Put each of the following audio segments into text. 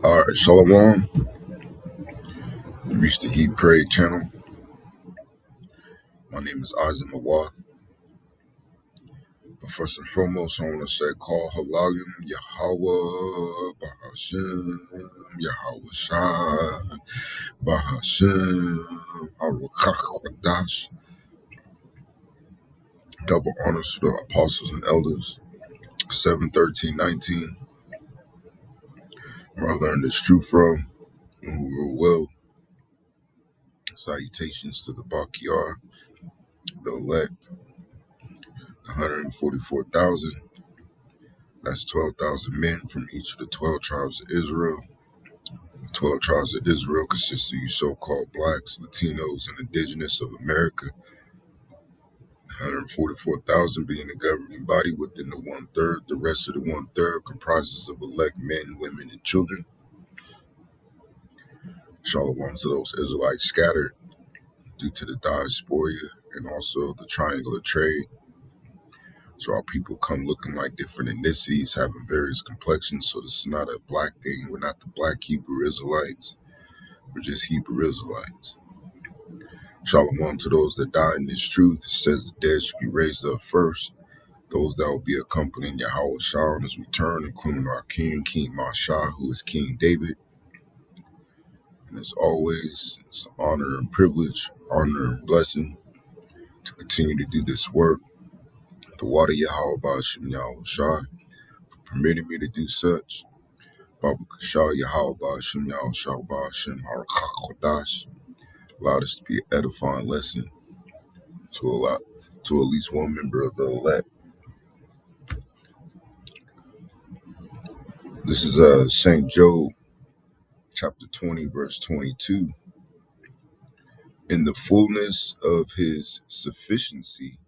All right, Shalom. You reached the Heat Parade channel. My name is Isaac Mawath. But first and foremost, I want to say, call Halayim Yahweh Bahashem Yahweh Shai Bahashem Arukach Wadash. Double honors to the apostles and elders. 7:13:19, where I learned this truth from and who wrote well. Salutations to the Bakiyar, the elect, the 144,000. That's 12,000 men from each of the 12 tribes of Israel. The 12 tribes of Israel consist of you so-called blacks, Latinos, and indigenous of America. 144,000 being the governing body within the one-third. The rest of the one-third comprises of elect men, women, and children. Shalom to those Israelites scattered due to the diaspora and also the triangular trade. So our people come looking like different ethnicities, having various complexions. So this is not a black thing. We're not the black Hebrew Israelites. We're just Hebrew Israelites. Shalom to those that die in this truth. It says the dead should be raised up first. Those that will be accompanying Yahweh Shah on his return, including our King, King Mashah, who is King David. And as always, it's an honor and privilege, honor and blessing to continue to do this work. The water Yahweh Ba'ashem Yahweh Shah for permitting me to do such. Baba Kashah Yahweh Ba'ashem Yahweh Shah Ba'ashem Harakach Kodash allowed us to be an edifying lesson to at least one member of the elect. This is St. Job, chapter 20, verse 22. In the fullness of his sufficiency,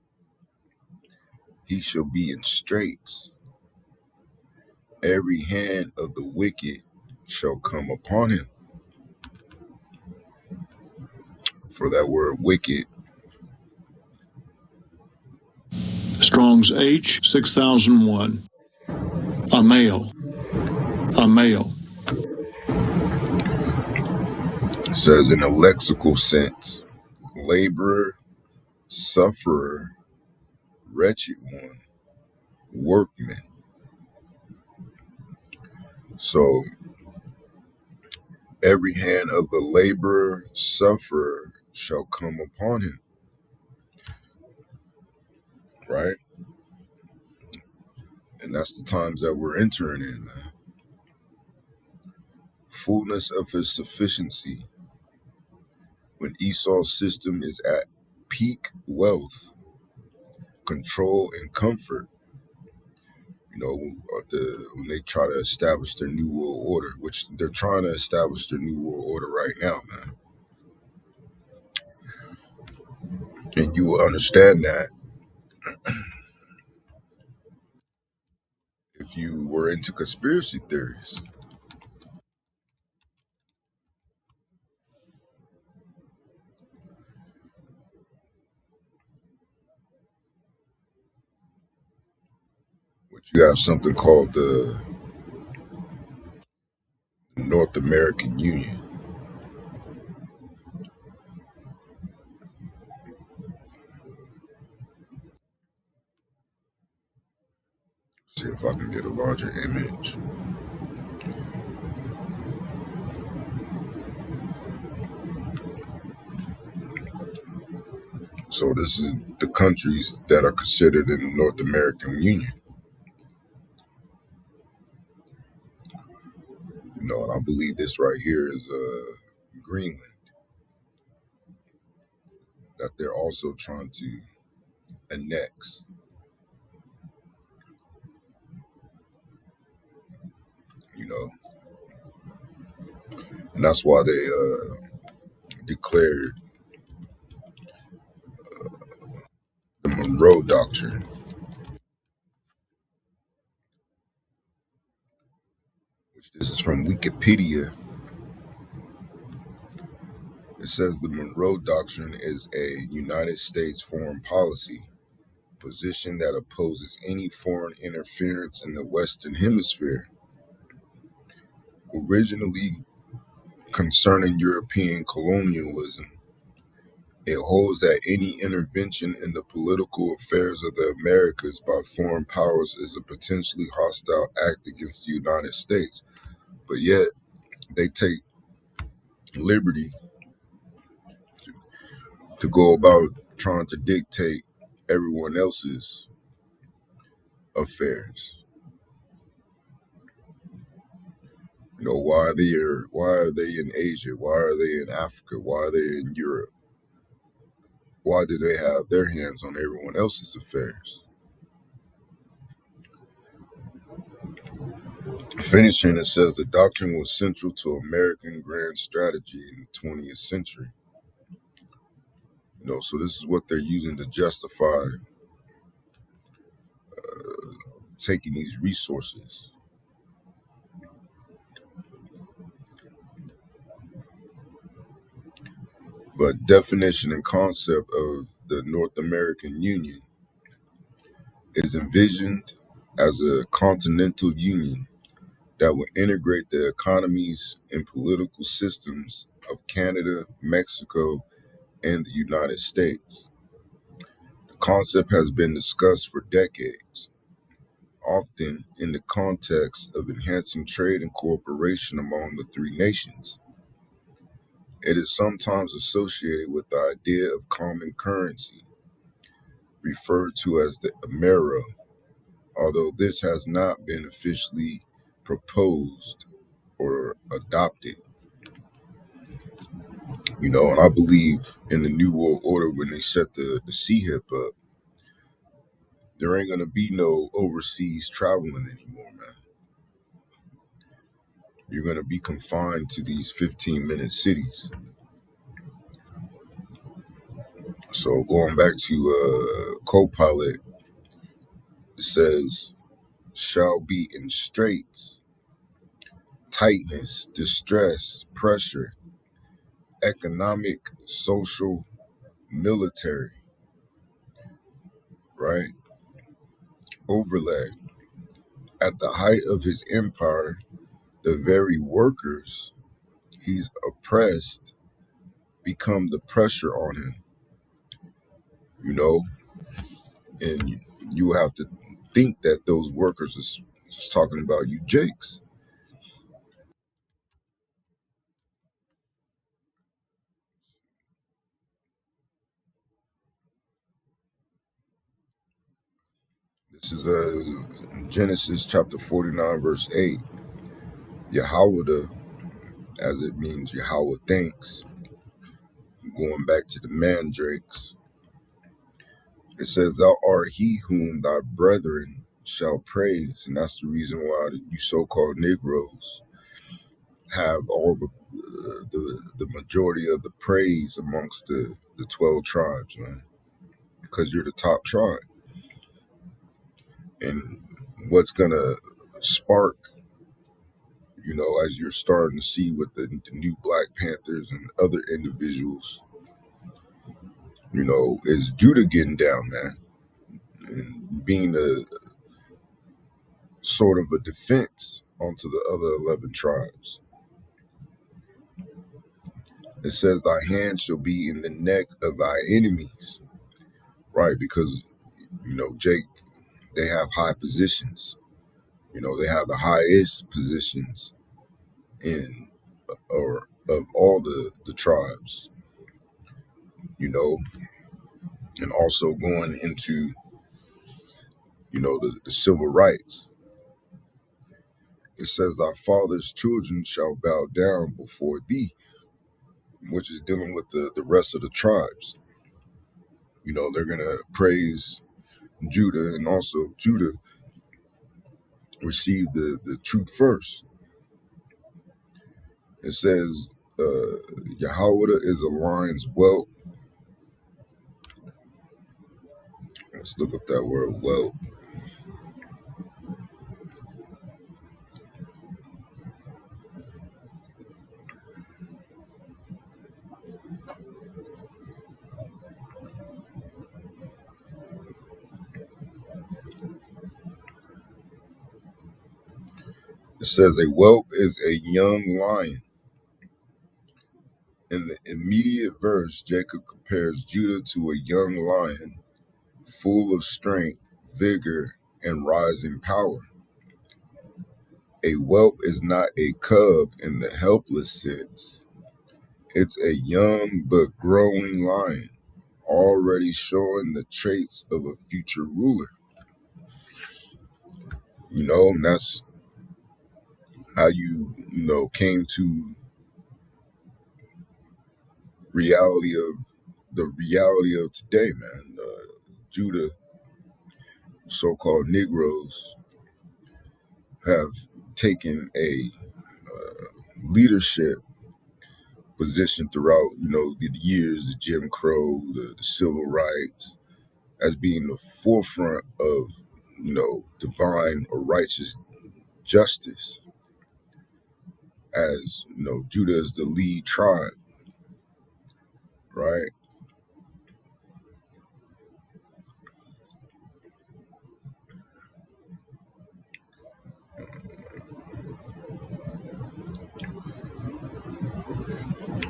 he shall be in straits. Every hand of the wicked shall come upon him. For that word wicked, Strong's H 6001. A male. A male. says in a lexical sense, laborer, sufferer, wretched one, workman. So every hand of the laborer, sufferer shall come upon him, right? And that's the times that we're entering in, man. Fullness of his sufficiency. When Esau's system is at peak wealth, control, and comfort, when they try to establish their new world order, which they're trying to establish their new world order right now, man. And you will understand that if you were into conspiracy theories. Which you have something called the North American Union. See if I can get a larger image. So this is the countries that are considered in the North American Union. And I believe this right here is Greenland, that they're also trying to annex. And that's why they declared the Monroe Doctrine, which this is from Wikipedia. It says the Monroe Doctrine is a United States foreign policy position that opposes any foreign interference in the Western Hemisphere. Originally concerning European colonialism, it holds that any intervention in the political affairs of the Americas by foreign powers is a potentially hostile act against the United States. But yet, they take liberty to go about trying to dictate everyone else's affairs. You know, why are they in Asia? Why are they in Africa? Why are they in Europe? Why do they have their hands on everyone else's affairs? Finishing, it says the doctrine was central to American grand strategy in the 20th century. You know, so this is what they're using to justify taking these resources. But definition and concept of the North American Union is envisioned as a continental union that would integrate the economies and political systems of Canada, Mexico, and the United States. The concept has been discussed for decades, often in the context of enhancing trade and cooperation among the three nations. It is sometimes associated with the idea of common currency, referred to as the Amero, although this has not been officially proposed or adopted. You know, and I believe in the New World Order when they set the C-HIP up, there ain't gonna be no overseas traveling anymore, man. You're gonna be confined to these 15-minute cities. So going back to co-pilot, it says, shall be in straits, tightness, distress, pressure, economic, social, military, right? Overlay. At the height of his empire, the very workers he's oppressed become the pressure on him, you know, and you have to think that those workers is talking about you jakes. This is Genesis chapter 49, verse 8. Yahweh, as it means Yahweh thanks, going back to the mandrakes, it says, thou art he whom thy brethren shall praise. And that's the reason why you so-called Negroes have all the majority of the praise amongst the 12 tribes, man, because you're the top tribe. And what's going to spark, you know, as you're starting to see with the new Black Panthers and other individuals, you know, is Judah getting down, man, and being a sort of a defense onto the other 11 tribes. It says, thy hand shall be in the neck of thy enemies, right? Because, you know, Jake, they have high positions. You know, they have the highest positions in or of all the tribes, you know, and also going into, you know, the civil rights. It says, thy father's children shall bow down before thee, which is dealing with the rest of the tribes. You know, they're going to praise Judah, and also Judah received the truth first. It says, Yahweh is a lion's whelp. Let's look up that word whelp. It says a whelp is a young lion. In the immediate verse, Jacob compares Judah to a young lion, full of strength, vigor, and rising power. A whelp is not a cub in the helpless sense. It's a young but growing lion, already showing the traits of a future ruler. And that's how came to reality of the reality of today, man. Judah, so-called Negroes, have taken a leadership position throughout, the years, the Jim Crow, the civil rights, as being the forefront of, divine or righteous justice, as, Judah is the lead tribe, right?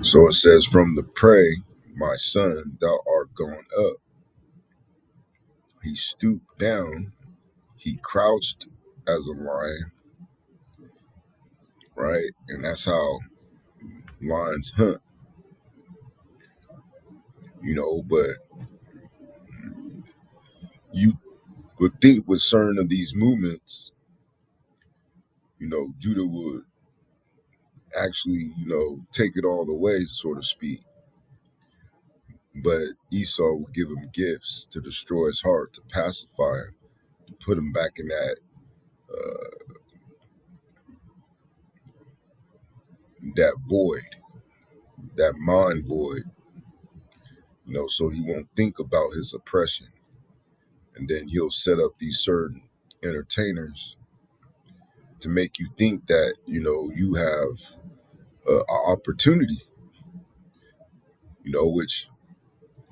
So it says, from the prey, my son, thou art gone up. He stooped down, he crouched as a lion, right? And that's how lions hunt, but you would think with certain of these movements, Judah would actually, take it all the way, so to speak. But Esau would give him gifts to destroy his heart, to pacify him, to put him back in that void, that mind void, so he won't think about his oppression. And then he'll set up these certain entertainers to make you think that, you have an opportunity, which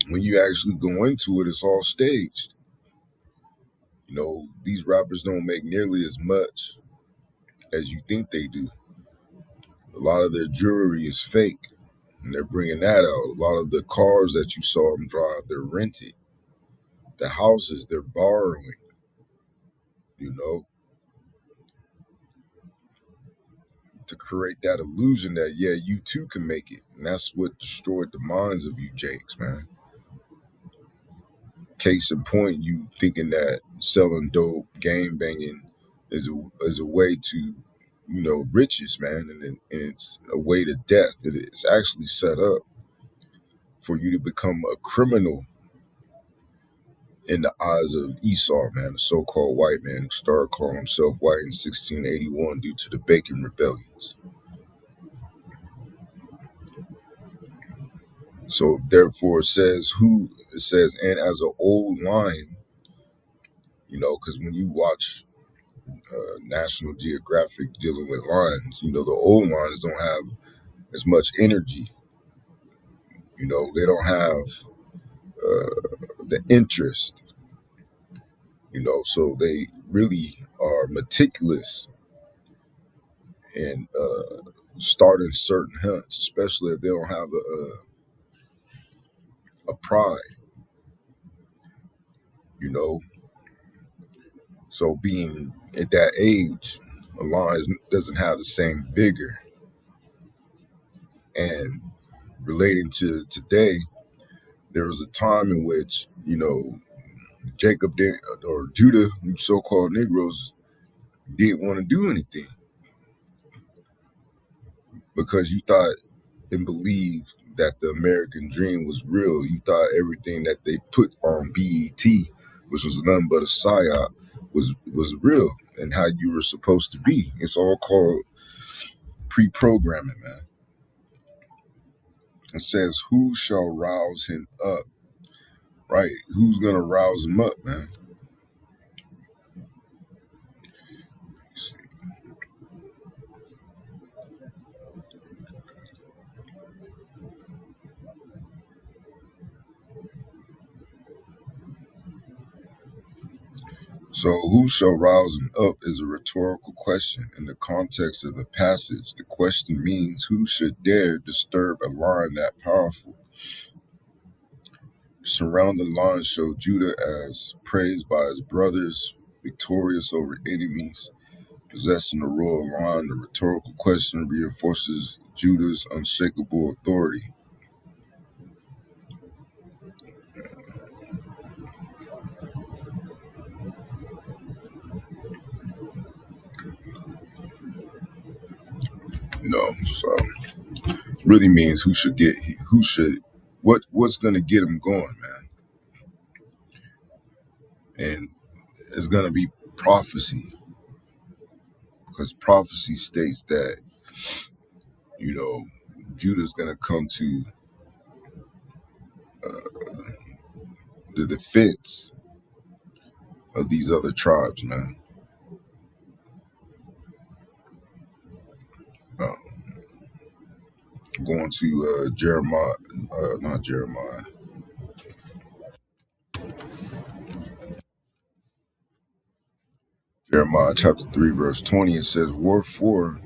when you actually go into it, it's all staged. These rappers don't make nearly as much as you think they do. A lot of their jewelry is fake, and they're bringing that out. A lot of the cars that you saw them drive, they're rented. The houses, they're borrowing, you know, to create that illusion that, yeah, you too can make it. And that's what destroyed the minds of you Jakes, man. Case in point, you thinking that selling dope, game banging is a way to, riches, man, and it's a way to death. It's actually set up for you to become a criminal in the eyes of Esau, man, the so-called white man who started calling himself white in 1681 due to the Bacon rebellions. So therefore it says, and as an old lion, because when you watch National Geographic dealing with lions, the old lions don't have as much energy. They don't have the interest, so they really are meticulous in starting certain hunts, especially if they don't have a pride, you know. So being at that age, a lion doesn't have the same vigor. And relating to today, there was a time in which, Jacob didn't, or Judah, so-called Negroes, didn't want to do anything because you thought and believed that the American dream was real. You thought everything that they put on BET, which was nothing but a psyop, was real and how you were supposed to be. It's all called pre-programming, man. It says, who shall rouse him up? Right? Who's gonna rouse him up, man? So, who shall rouse him up is a rhetorical question. In the context of the passage, the question means who should dare disturb a line that powerful. Surrounding lines show Judah as praised by his brothers, victorious over enemies, possessing a royal line. The rhetorical question reinforces Judah's unshakable authority. So really means what's gonna get him going, man. And it's gonna be prophecy, because prophecy states that, you know, Judah's gonna come to the defense of these other tribes, man. Uh, Going to not Jeremiah, Jeremiah chapter 3, verse 20, it says, "Wherefore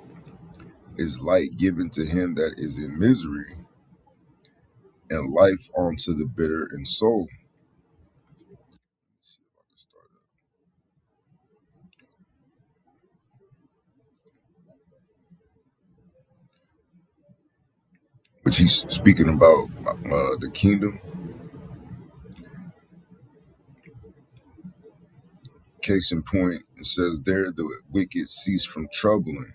is light given to him that is in misery, and life unto the bitter in soul." Which he's speaking about the kingdom. Case in point, it says there the wicked cease from troubling,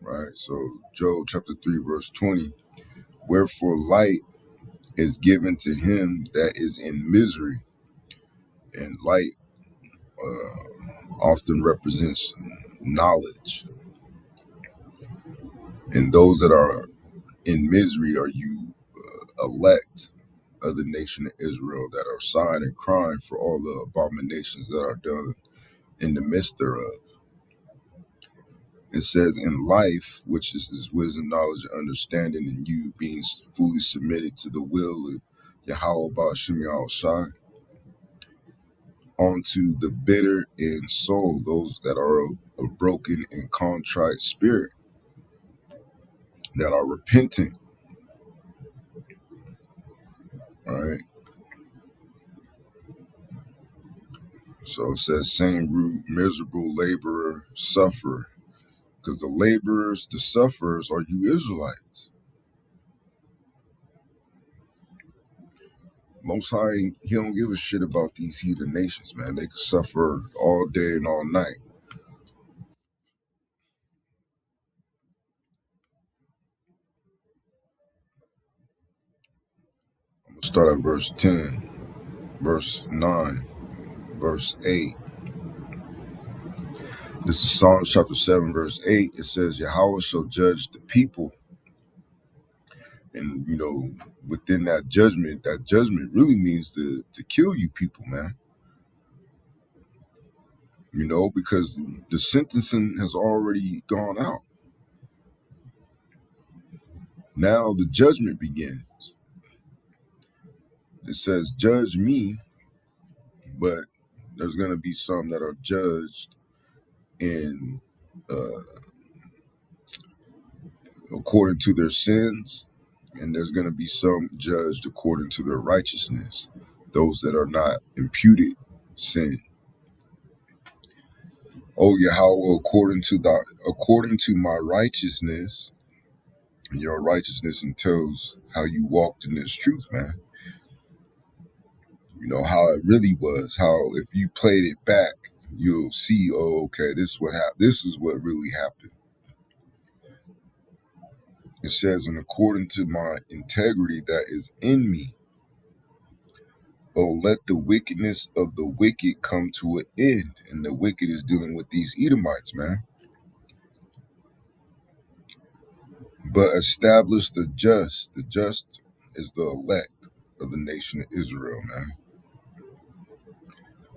right? So Job chapter 3, verse 20, "Wherefore light is given to him that is in misery," and light often represents knowledge. And those that are in misery are you elect of the nation of Israel, that are sighing and crying for all the abominations that are done in the midst thereof. It says, "In life, which is this wisdom, knowledge, and understanding, and you being fully submitted to the will of Yahweh Ba'ashem Yahushai, onto the bitter in soul, those that are a broken and contrite spirit, that are repentant," right? So it says, same root, miserable, laborer, sufferer. Because the laborers, the sufferers are you Israelites. Most High, he don't give a shit about these heathen nations, man. They could suffer all day and all night. I'm going to start at verse 10, verse 9, verse 8. This is Psalms chapter 7, verse 8. It says, "Yahweh shall judge the people." And, within that judgment really means to kill you people, man. Because the sentencing has already gone out. Now the judgment begins. It says, "Judge me," but there's going to be some that are judged in according to their sins, and there's going to be some judged according to their righteousness, those that are not imputed sin. "Oh Yahweh, according to my righteousness," and your righteousness entails how you walked in this truth, man. How it really was, how if you played it back, you'll see, oh, okay, this is what happened. This is what really happened. It says, "And according to my integrity that is in me, oh, let the wickedness of the wicked come to an end." And the wicked is dealing with these Edomites, man. "But establish the just." The just is the elect of the nation of Israel, man.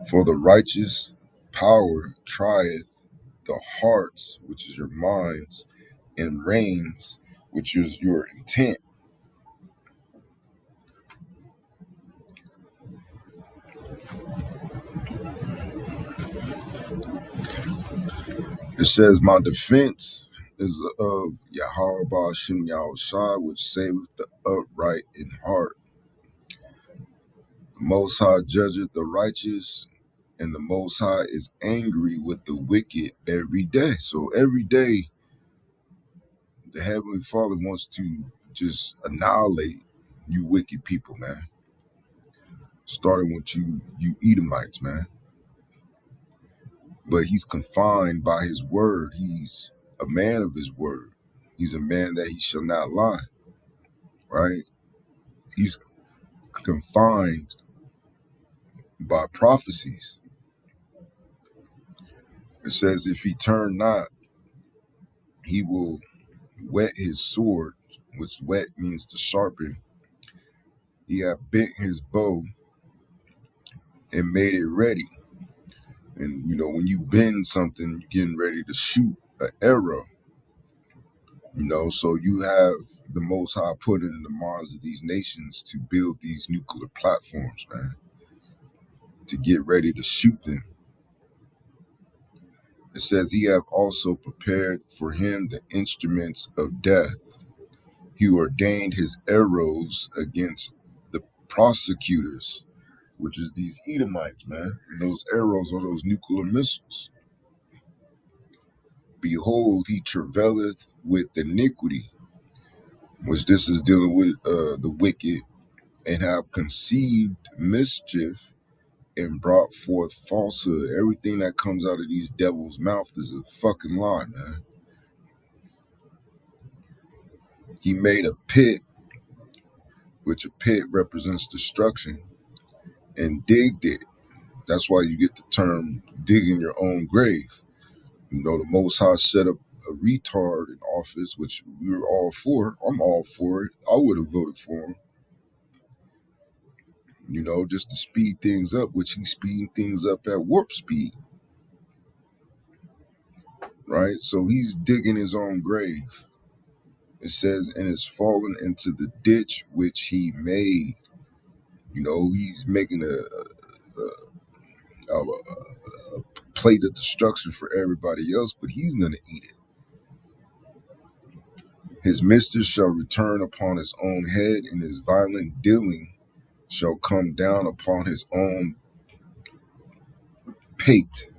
"For the righteous power trieth the hearts," which is your minds, "and reins," which is your intent. It says, "My defense is of Yahweh Ba'ashem Yahushai, which saveth the upright in heart. The Most High judgeth the righteous, and the Most High is angry with the wicked every day." So every day, the Heavenly Father wants to just annihilate you wicked people, man. Starting with you Edomites, man. But he's confined by his word. He's a man of his word. He's a man that he shall not lie, right? He's confined by prophecies. It says, if he turn not, he will whet his sword, which whet means to sharpen. He hath bent his bow and made it ready. And when you bend something, you're getting ready to shoot an arrow. So you have the Most High put in the minds of these nations to build these nuclear platforms, man, to get ready to shoot them. It says, he hath also prepared for him the instruments of death. He ordained his arrows against the prosecutors, which is these Edomites, man. And those arrows are those nuclear missiles. Behold, he travaileth with iniquity, which this is dealing with the wicked, and have conceived mischief and brought forth falsehood. Everything that comes out of these devils' mouth is a fucking lie, man. He made a pit, which a pit represents destruction, and digged it. That's why you get the term digging your own grave. The Most High set up a retard in office, which we were all for. I'm all for it. I would have voted for him. Just to speed things up, which he's speeding things up at warp speed. Right? So he's digging his own grave. It says, and is fallen into the ditch which he made. He's making a plate of destruction for everybody else, but he's going to eat it. His mistress shall return upon his own head, and his violent dealing shall come down upon his own pate.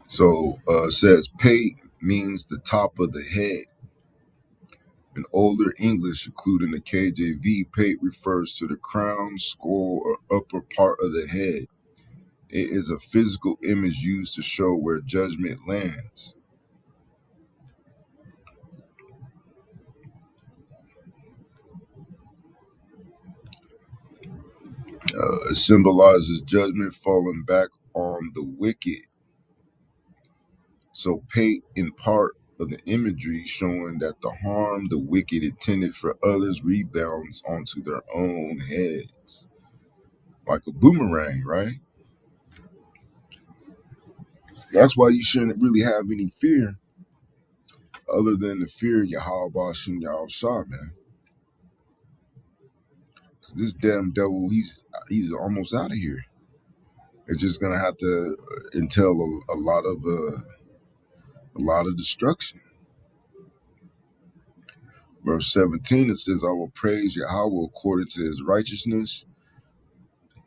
So it says pate means the top of the head. In older English, including the KJV, pate refers to the crown, skull, or upper part of the head. It is a physical image used to show where judgment lands. It symbolizes judgment falling back on the wicked. So pate in part of the imagery showing that the harm the wicked intended for others rebounds onto their own heads. Like a boomerang, right? That's why you shouldn't really have any fear other than the fear of Yahweh Ba'ashem Yahushai, man. This damn devil, he's almost out of here. It's just gonna have to entail a lot of destruction. Verse 17, it says, I will praise Yahweh according to his righteousness,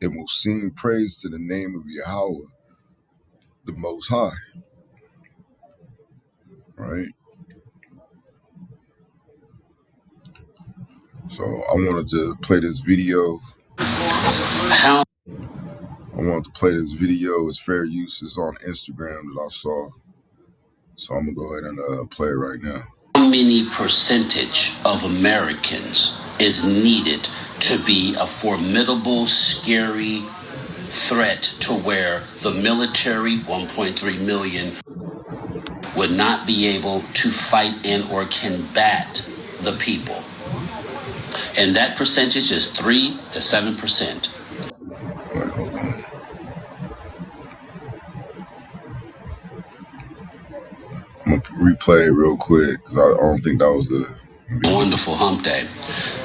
and will sing praise to the name of Yahweh, the Most High. Right? So I wanted to play this video. It's fair use. It's on Instagram that I saw. So I'm going to go ahead and play it right now. How many percentage of Americans is needed to be a formidable, scary threat to where the military, 1.3 million, would not be able to fight in or combat the people? And that percentage is 3 to 7%. Wait, hold on. I'm going to Replay it real quick because I don't think that was the Wonderful hump day.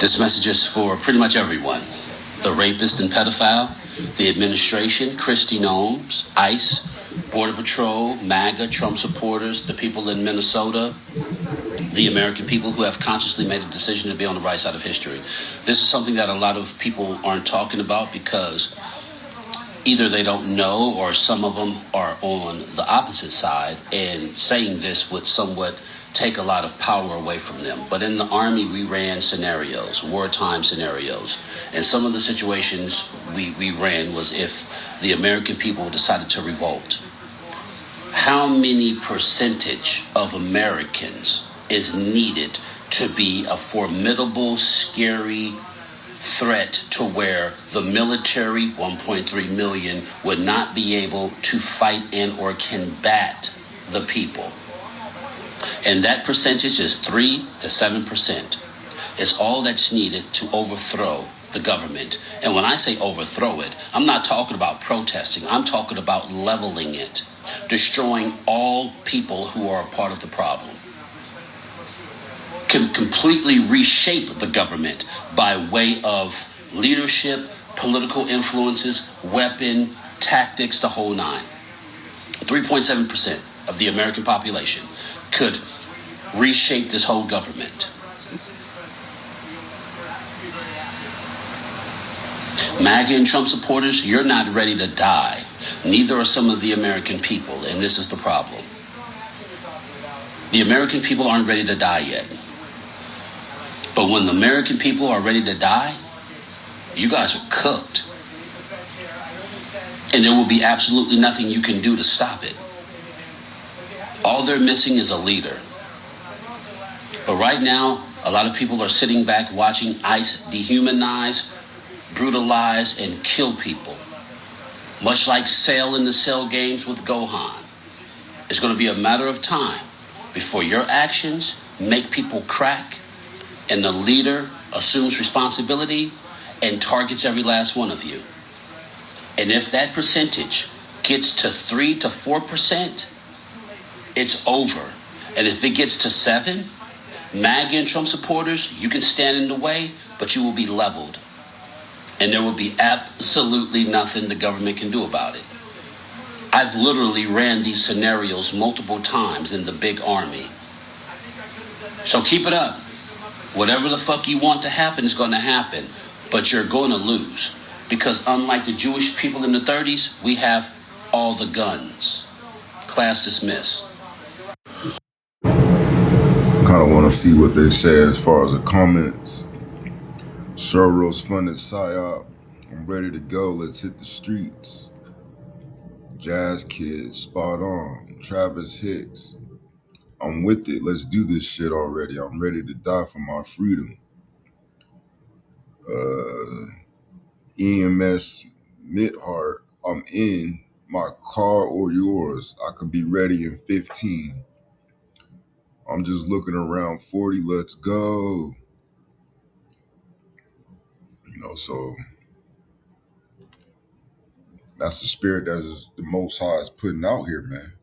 This message is for pretty much everyone. The rapist and pedophile, the administration, Christy Gnomes, ICE, Border Patrol, MAGA, Trump supporters, the people in Minnesota, the American people who have consciously made a decision to be on the right side of history. This is something that a lot of people aren't talking about because either they don't know or some of them are on the opposite side, and saying this would somewhat take a lot of power away from them. But in the Army, we ran scenarios, wartime scenarios. And some of the situations we ran was if the American people decided to revolt. How many percentage of Americans is needed to be a formidable, scary threat to where the military, 1.3 million, would not be able to fight and or combat the people? And that percentage is 3 to 7%. It's all that's needed to overthrow the government. And when I say overthrow it, I'm not talking about protesting. I'm talking about leveling it, destroying all people who are a part of the problem. Can completely reshape the government by way of leadership, political influences, weapon, tactics, the whole nine. 3.7% of the American population could reshape this whole government. MAGA and Trump supporters, you're not ready to die. Neither are some of the American people, and this is the problem. The American people aren't ready to die yet. But when the American people are ready to die, you guys are cooked. And there will be absolutely nothing you can do to stop it. All they're missing is a leader. But right now, a lot of people are sitting back watching ICE dehumanize, brutalize, and kill people. Much like Cell in the Cell games with Gohan. It's going to be a matter of time before your actions make people crack and the leader assumes responsibility and targets every last one of you. And if that percentage gets to 3 to 4%, it's over. And if it gets to 7, MAGA and Trump supporters, you can stand in the way, but you will be leveled. And there will be absolutely nothing the government can do about it. I've literally ran these scenarios multiple times in the big army. So keep it up. Whatever the fuck you want to happen is going to happen, but you're going to lose. Because unlike the Jewish people in the 30s, we have all the guns. Class dismissed. kind of want to see what they say as far as the comments. Soros funded PSYOP. I'm ready to go. Let's hit the streets. Jazz Kids, spot on. Travis Hicks, I'm with it. Let's do this shit already. I'm ready to die for my freedom. EMS Midheart, I'm in. My car or yours. I could be ready in 15. I'm just looking around 40. Let's go. So that's the spirit that is the Most High is putting out here, man.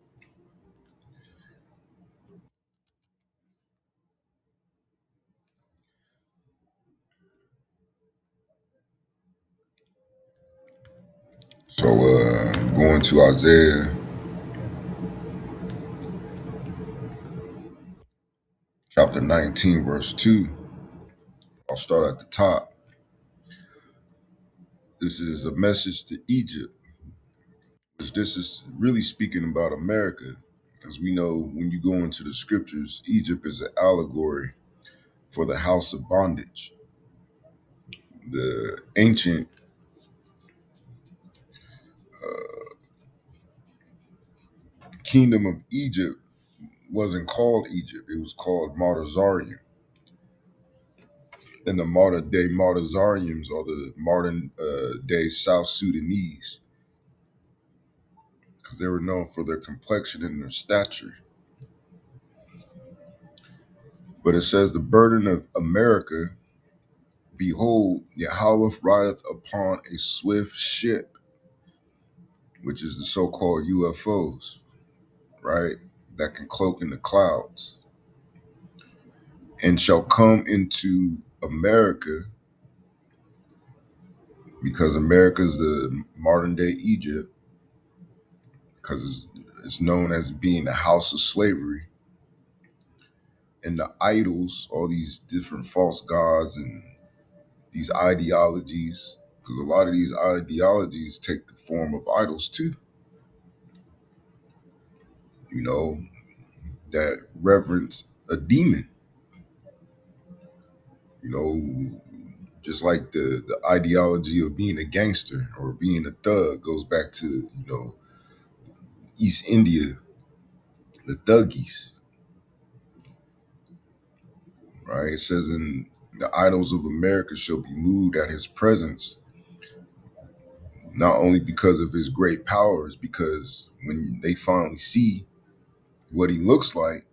So going to Isaiah chapter 19, verse 2. I'll start at the top. This is a message to Egypt. This is really speaking about America. As we know, when you go into the scriptures, Egypt is an allegory for the house of bondage. The ancient kingdom of Egypt wasn't called Egypt. It was called Martazarium. And the modern day Martazariums are the modern day South Sudanese, because they were known for their complexion and their stature. But it says, the burden of America, behold, Yahweh rideth upon a swift ship, which is the so-called UFOs, right? that can cloak in the clouds, and shall come into America, because America is the modern day Egypt, because it's known as being the house of slavery. And the idols, all these different false gods and these ideologies, because a lot of these ideologies take the form of idols too, you know, that reverence a demon, you know, just like the ideology of being a gangster or being a thug goes back to, East India, the thuggies, right? It says, in the idols of America shall be moved at his presence, not only because of his great powers, because when they finally see what he looks like,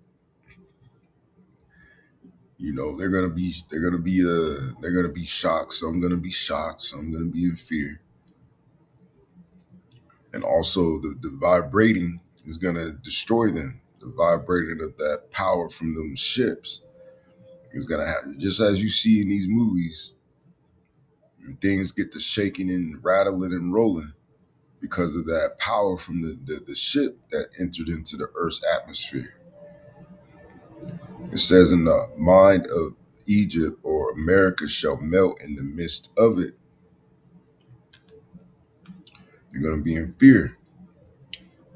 they're gonna be shocked. Some gonna be shocked. Some gonna be in fear, and also the vibrating is gonna destroy them. The vibrating of that power from them ships is gonna happen, just as you see in these movies. Things get to shaking and rattling and rolling because of that power from the ship that entered into the Earth's atmosphere. It says, in the mind of Egypt or America shall melt in the midst of it. You're going to be in fear.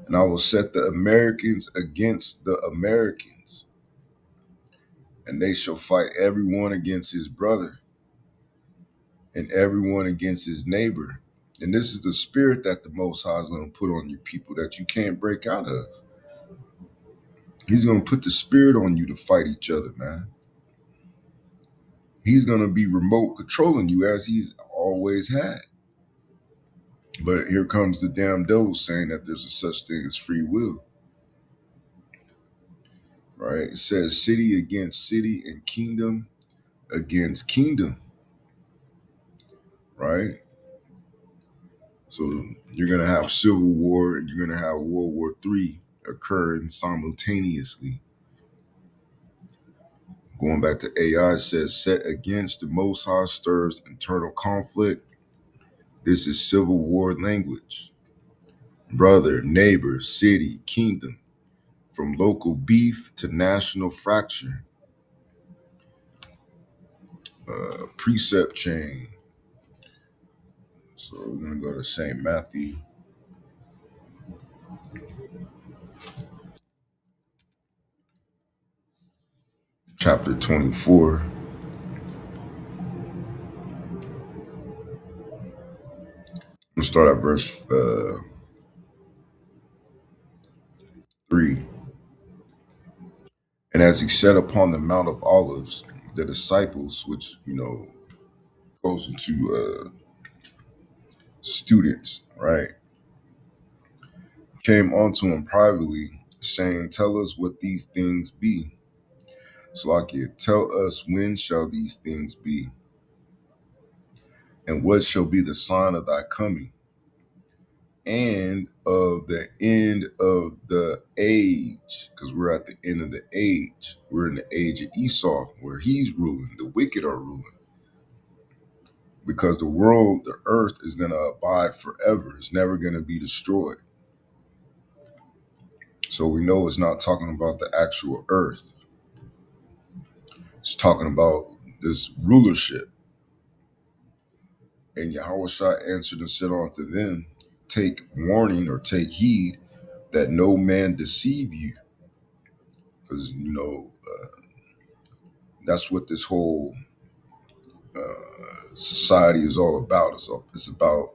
And I will set the Americans against the Americans, and they shall fight everyone against his brother and everyone against his neighbor. And this is the spirit that the Most High is going to put on you people that you can't break out of. He's going to put the spirit on you to fight each other, man. He's going to be remote controlling you as he's always had. But here comes the damn devil saying that there's a such thing as free will, right? It says city against city and kingdom against kingdom, right? So you're going to have civil war and you're going to have World War III occurring simultaneously. Going back to AI, it says set against the Most High stirs internal conflict. This is civil war language. Brother, neighbor, city, kingdom, from local beef to national fracture. Precept chain. So we're going to go to St. Matthew. Chapter 24. Let's start at verse 3. And as he sat upon the Mount of Olives, the disciples, which, goes into students, right, came unto him privately, saying, tell us what these things be. Slakia, tell us when shall these things be, and what shall be the sign of thy coming, and of the end of the age, because we're at the end of the age. We're in the age of Esau, where he's ruling. The wicked are ruling. Because the world, the earth, is going to abide forever. It's never going to be destroyed. So we know it's not talking about the actual earth. It's talking about this rulership. And Yahushua answered and said unto them, take warning or take heed that no man deceive you. Because, that's what this whole society is all about. It's about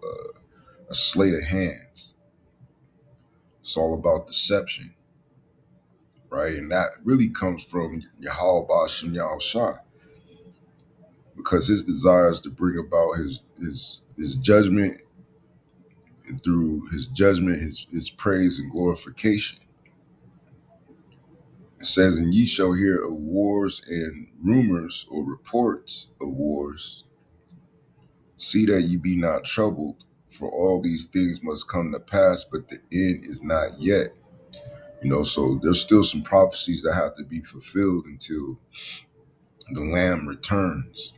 a sleight of hands. It's all about deception, right? And that really comes from Yahweh Ba'ashem Yahushua, because his desire is to bring about his judgment, and through his judgment, his praise and glorification. It says, and ye shall hear of wars and rumors or reports of wars. See that ye be not troubled, for all these things must come to pass, but the end is not yet. So there's still some prophecies that have to be fulfilled until the Lamb returns.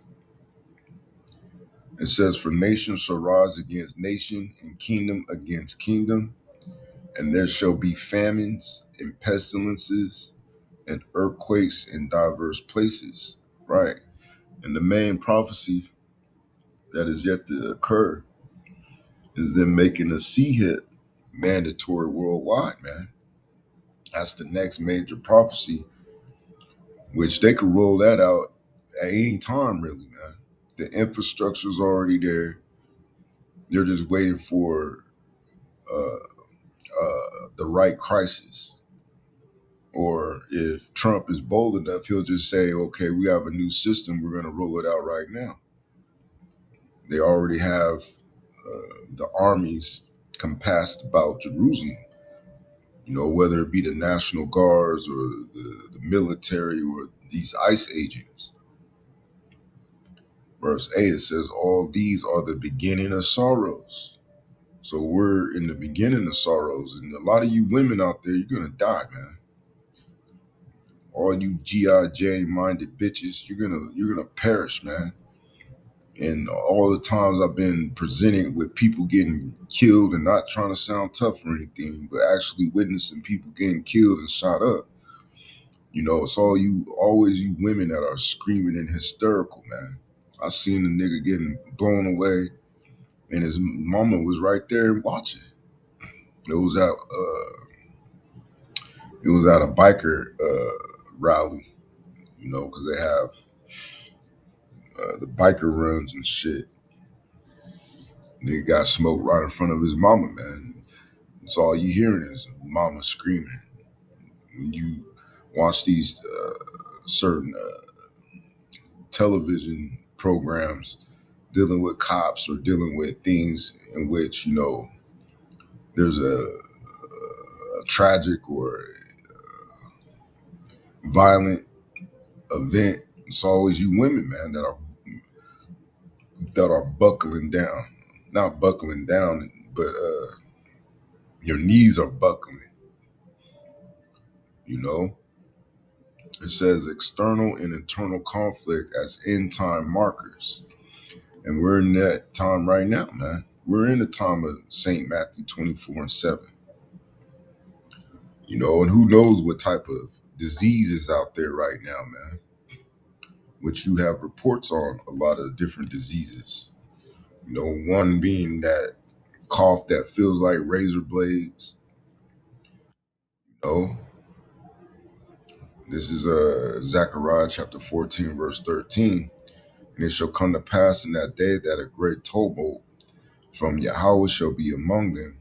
It says, "For nation shall rise against nation, and kingdom against kingdom, and there shall be famines and pestilences and earthquakes in diverse places." Right. And the main prophecy that is yet to occur is them making a sea hit mandatory worldwide, man. That's the next major prophecy, which they could roll that out at any time, really, man. The infrastructure's already there. They're just waiting for the right crisis. Or if Trump is bold enough, he'll just say, okay, we have a new system. We're going to roll it out right now. They already have the armies compassed about Jerusalem, whether it be the National Guards or the military or these ICE agents. Verse 8, it says, all these are the beginning of sorrows. So we're in the beginning of sorrows. And a lot of you women out there, you're going to die, man. All you G.I.J. minded bitches, you're gonna perish, man. And all the times I've been presented with people getting killed and not trying to sound tough or anything, but actually witnessing people getting killed and shot up. It's always you women that are screaming and hysterical, man. I seen the nigga getting blown away and his mama was right there watching. It was at a biker rally, because they have the biker runs and shit. Nigga got smoked right in front of his mama, man. That's all you hearing is mama screaming. When you watch these certain television programs dealing with cops or dealing with things in which, there's a tragic or violent event, it's always you women, man, that are buckling down. Not buckling down, but your knees are buckling, you know? It says external and internal conflict as end time markers. And we're in that time right now, man. We're in the time of St. Matthew 24:7. And who knows what type of disease is out there right now, man. Which you have reports on a lot of different diseases. One being that cough that feels like razor blades. You know, this is Zechariah chapter 14, verse 13. And it shall come to pass in that day that a great tumult from Yahweh shall be among them,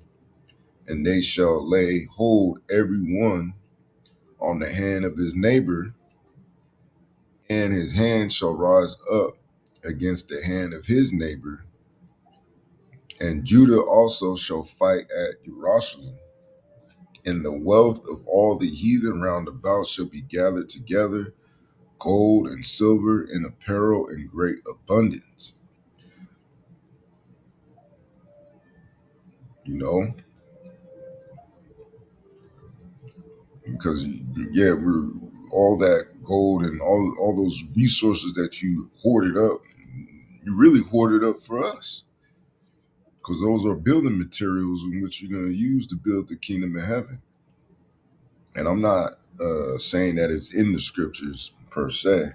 and they shall lay hold every one on the hand of his neighbor, and his hand shall rise up against the hand of his neighbor, and Judah also shall fight at Jerusalem, and the wealth of all the heathen round about shall be gathered together, gold and silver and apparel in great abundance. Because we're all that gold and all those resources that you hoarded up, you really hoarded up for us, because those are building materials in which you're going to use to build the kingdom of heaven. And I'm not saying that it's in the scriptures per se,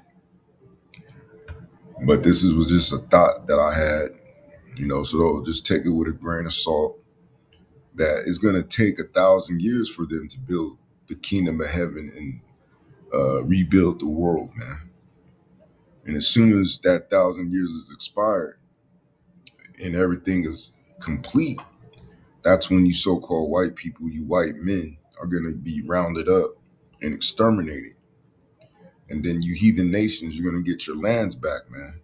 but was just a thought that I had, so just take it with a grain of salt, that it's going to take 1,000 years for them to build the kingdom of heaven and rebuild the world, man. And as soon as that 1,000 years is expired and everything is complete, that's when you so-called white people, you white men, are going to be rounded up and exterminated. And then you heathen nations, you're going to get your lands back, man.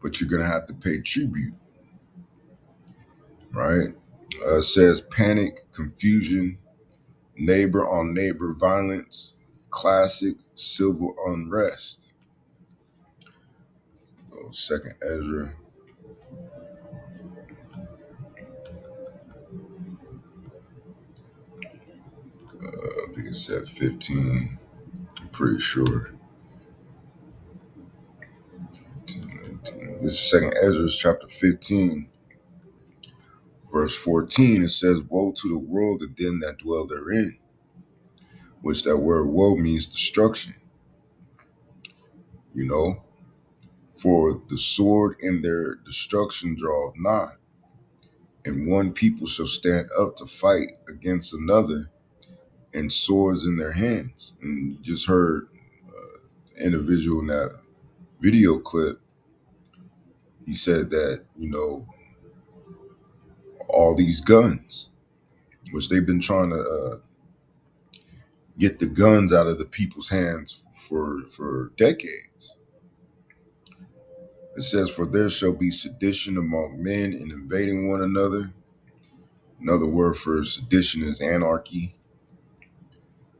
But you're going to have to pay tribute, right? It says panic, confusion, neighbor on neighbor violence, classic civil unrest. Second Ezra. think it said 15. I'm pretty sure. 19. This is Second Ezra chapter 15, verse 14. It says, "Woe to the world and them that dwell therein," which that word woe means destruction. You know, for the sword in their destruction draweth nigh, and one people shall stand up to fight against another, and swords in their hands. And you just heard an individual in that video clip. He said that, all these guns, which they've been trying to get the guns out of the people's hands for decades. It says, "For there shall be sedition among men and invading one another." Another word for sedition is anarchy.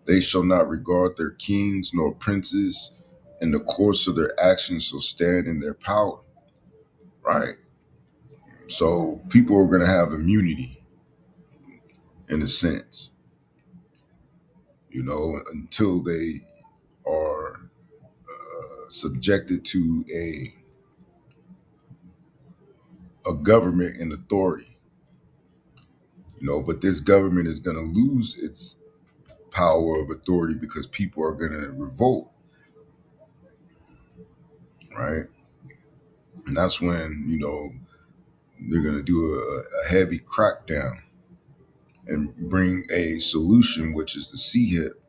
"They shall not regard their kings nor princes, and the course of their actions shall stand in their power." Right? So people are going to have immunity in a sense, until they are subjected to a government and authority. But this government is going to lose its power of authority because people are going to revolt, right? And that's when, they're going to do a heavy crackdown and bring a solution, which is the CHIP,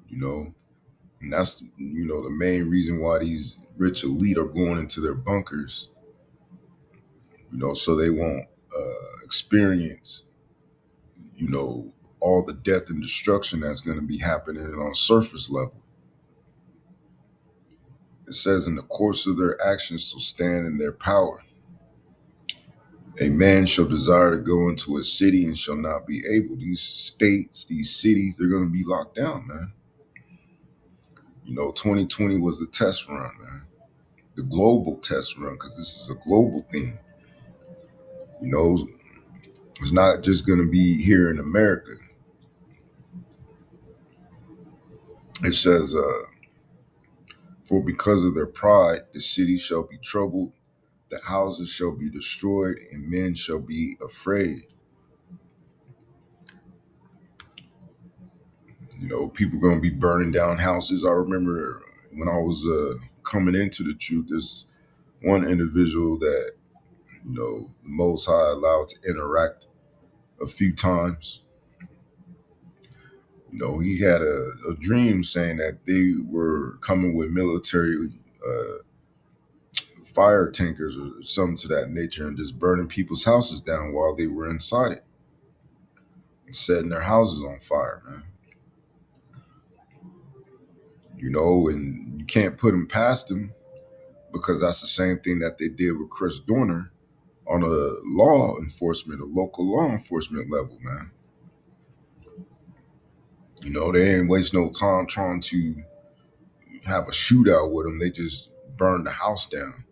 and that's, the main reason why these rich elite are going into their bunkers, so they won't experience, all the death and destruction that's going to be happening on surface level. It says, "In the course of their actions shall stand in their power. A man shall desire to go into a city and shall not be able." These states, these cities, they're going to be locked down, man. 2020 was the test run, man. The global test run, because this is a global thing. It's not just going to be here in America. It says, "For because of their pride, the city shall be troubled, the houses shall be destroyed, and men shall be afraid." People are going to be burning down houses. I remember when I was coming into the truth, there's one individual that, the Most High allowed to interact a few times. He had a dream saying that they were coming with military fire tankers or something to that nature and just burning people's houses down while they were inside it and setting their houses on fire, man. And you can't put them past them because that's the same thing that they did with Chris Dorner on a local law enforcement level, man. They didn't waste no time trying to have a shootout with him. They just burned the house down.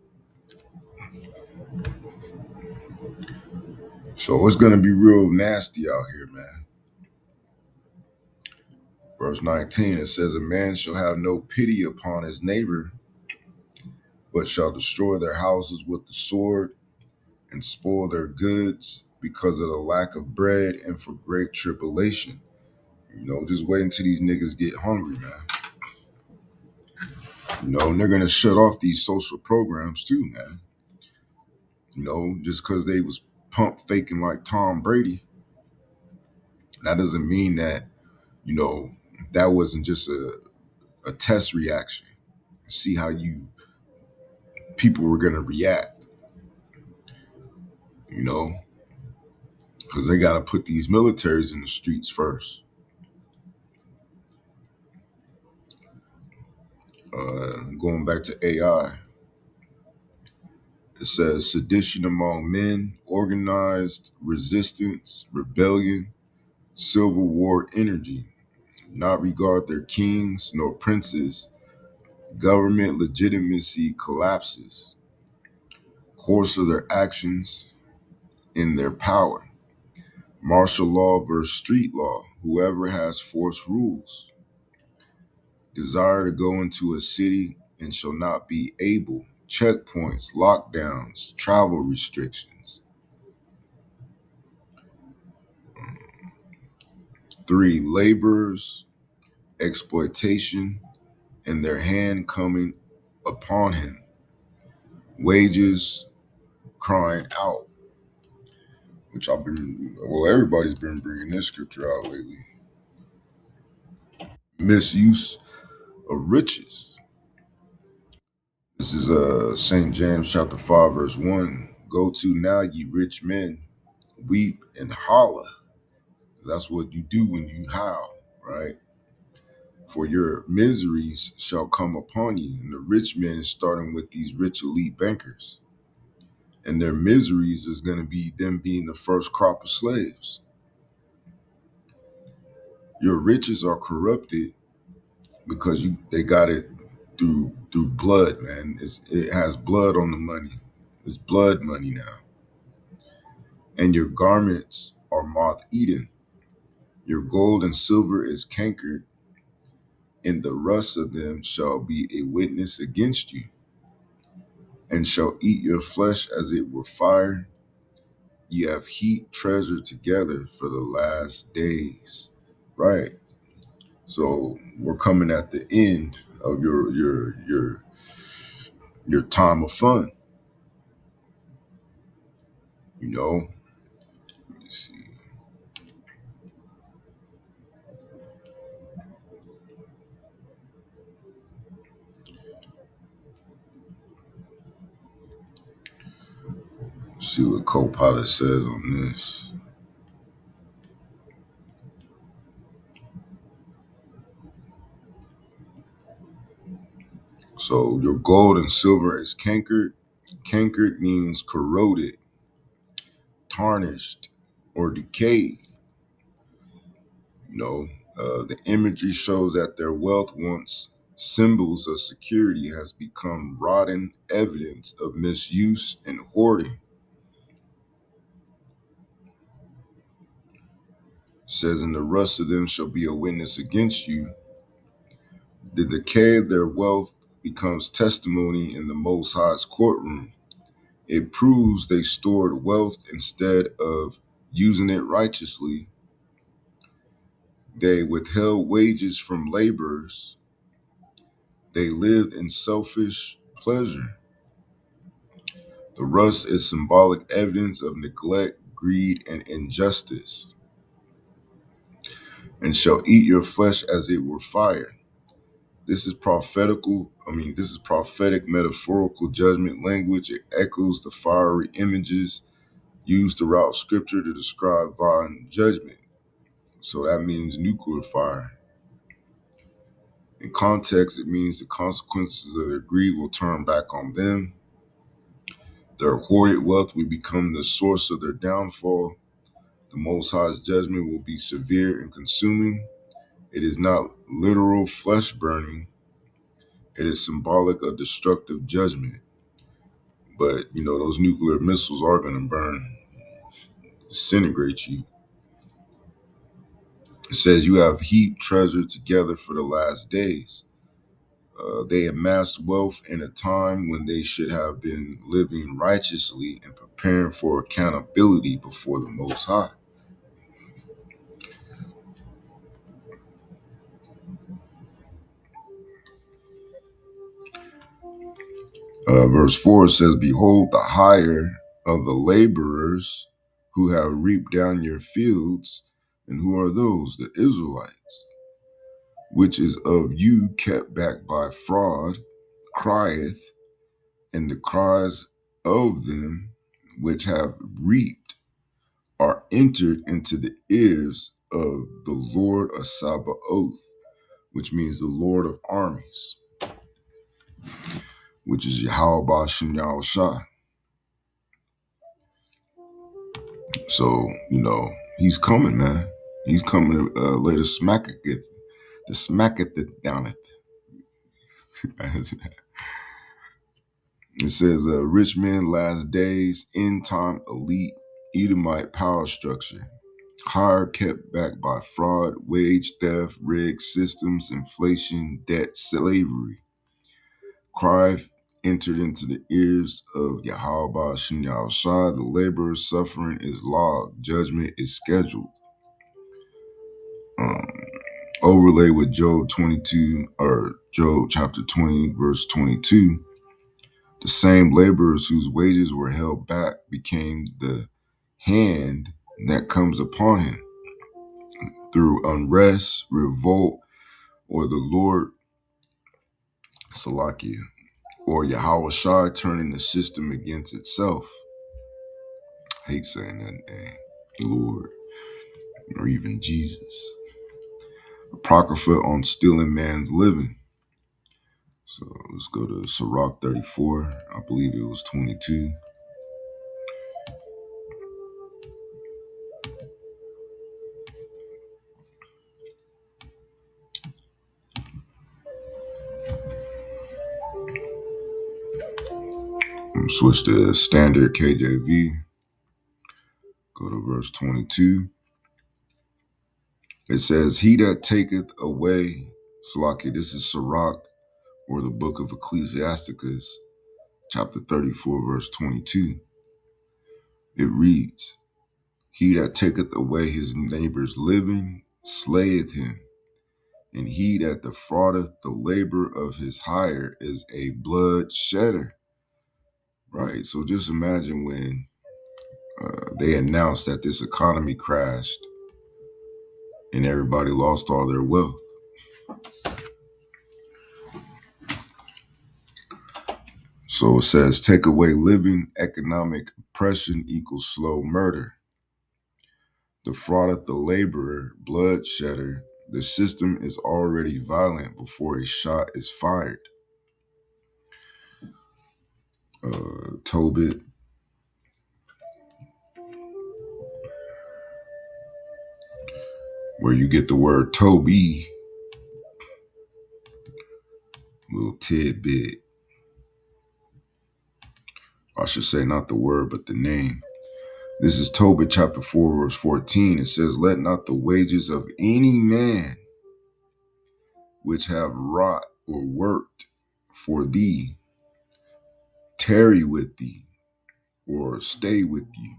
So it's going to be real nasty out here, man. Verse 19, it says, "A man shall have no pity upon his neighbor, but shall destroy their houses with the sword and spoil their goods because of the lack of bread and for great tribulation." Just wait until these niggas get hungry, man. And they're going to shut off these social programs too, man. Just because they was pump faking like Tom Brady, that doesn't mean that, that wasn't just a test reaction. See how people were going to react, because they got to put these militaries in the streets first. Going back to AI, it says, "Sedition among men, organized resistance, rebellion, civil war energy, not regard their kings nor princes, government legitimacy collapses, course of their actions in their power." Martial law versus street law. Whoever has force rules. Desire to go into a city and shall not be able. Checkpoints, lockdowns, travel restrictions. 3, laborers, exploitation, and their hand coming upon him. Wages crying out, which everybody's been bringing this scripture out lately. Misuse of riches. This is St. James chapter 5, verse 1. Go to now, ye rich men, weep and holler. That's what you do when you howl, right? For your miseries shall come upon you. And the rich men is starting with these rich elite bankers. And their miseries is going to be them being the first crop of slaves. Your riches are corrupted because they got it through blood, man. It has blood on the money. It's blood money now. And your garments are moth-eaten. Your gold and silver is cankered, and the rust of them shall be a witness against you, and shall eat your flesh as it were fire. Ye have heaped treasure together for the last days. Right. So we're coming at the end of your time of fun. You know, let me see what Copilot says on this. So your gold and silver is cankered. Cankered means corroded, tarnished, or decayed. You know, the imagery shows that their wealth, once symbols of security, has become rotten evidence of misuse and hoarding. It says, and the rust of them shall be a witness against you. The decay of their wealth becomes testimony in the Most High's courtroom. It proves they stored wealth instead of using it righteously. They withheld wages from laborers. They lived in selfish pleasure. The rust is symbolic evidence of neglect, greed, and injustice. And shall eat your flesh as it were fire. This is prophetic metaphorical judgment language. It echoes the fiery images used throughout scripture to describe violent judgment. So that means nuclear fire. In context, it means the consequences of their greed will turn back on them. Their hoarded wealth will become the source of their downfall. The Most High's judgment will be severe and consuming. It is not literal flesh burning. It is symbolic of destructive judgment. But, those nuclear missiles are going to burn, disintegrate you. It says you have heaped treasure together for the last days. They amassed wealth in a time when they should have been living righteously and preparing for accountability before the Most High. Verse 4 says, behold, the hire of the laborers who have reaped down your fields. And who are those? The Israelites, which is of you kept back by fraud, crieth, and the cries of them which have reaped are entered into the ears of the Lord of Sabaoth, which means the Lord of armies, which is Yahweh Ba'ashem Yahushua. So, he's coming, man. He's coming to lay the smack at it down it. It says, rich men, last days, end time elite, Edomite power structure. hire kept back by fraud, wage theft, rigged systems, inflation, debt, slavery. Cry entered into the ears of Yahweh Shem Yahushua. The laborer's suffering is logged. Judgment is scheduled. Overlay with Job 22, or Job chapter 20, verse 22. The same laborers whose wages were held back became the hand that comes upon him through unrest, revolt, or the Lord Salakia, or Yahweh Shai turning the system against itself. I hate saying that name, Lord, or even Jesus. Apocrypha on stealing man's living. So let's go to Sirach 34. I believe it was 22. I'm going to switch to standard KJV. Go to verse 22. It says, he that taketh away, Salaki, this is Sirach, or the book of Ecclesiasticus, chapter 34, verse 22. It reads, he that taketh away his neighbor's living slayeth him, and he that defraudeth the labor of his hire is a blood shedder. Right, so just imagine when they announced that this economy crashed and everybody lost all their wealth. So it says, take away living, economic oppression equals slow murder. Defraudeth the laborer, blood shedder. The system is already violent before a shot is fired. Tobit, where you get the word Toby, little tidbit. I should say not the word, but the name. This is Tobit chapter 4, verse 14. It says, let not the wages of any man which have wrought or worked for thee tarry with thee or stay with you,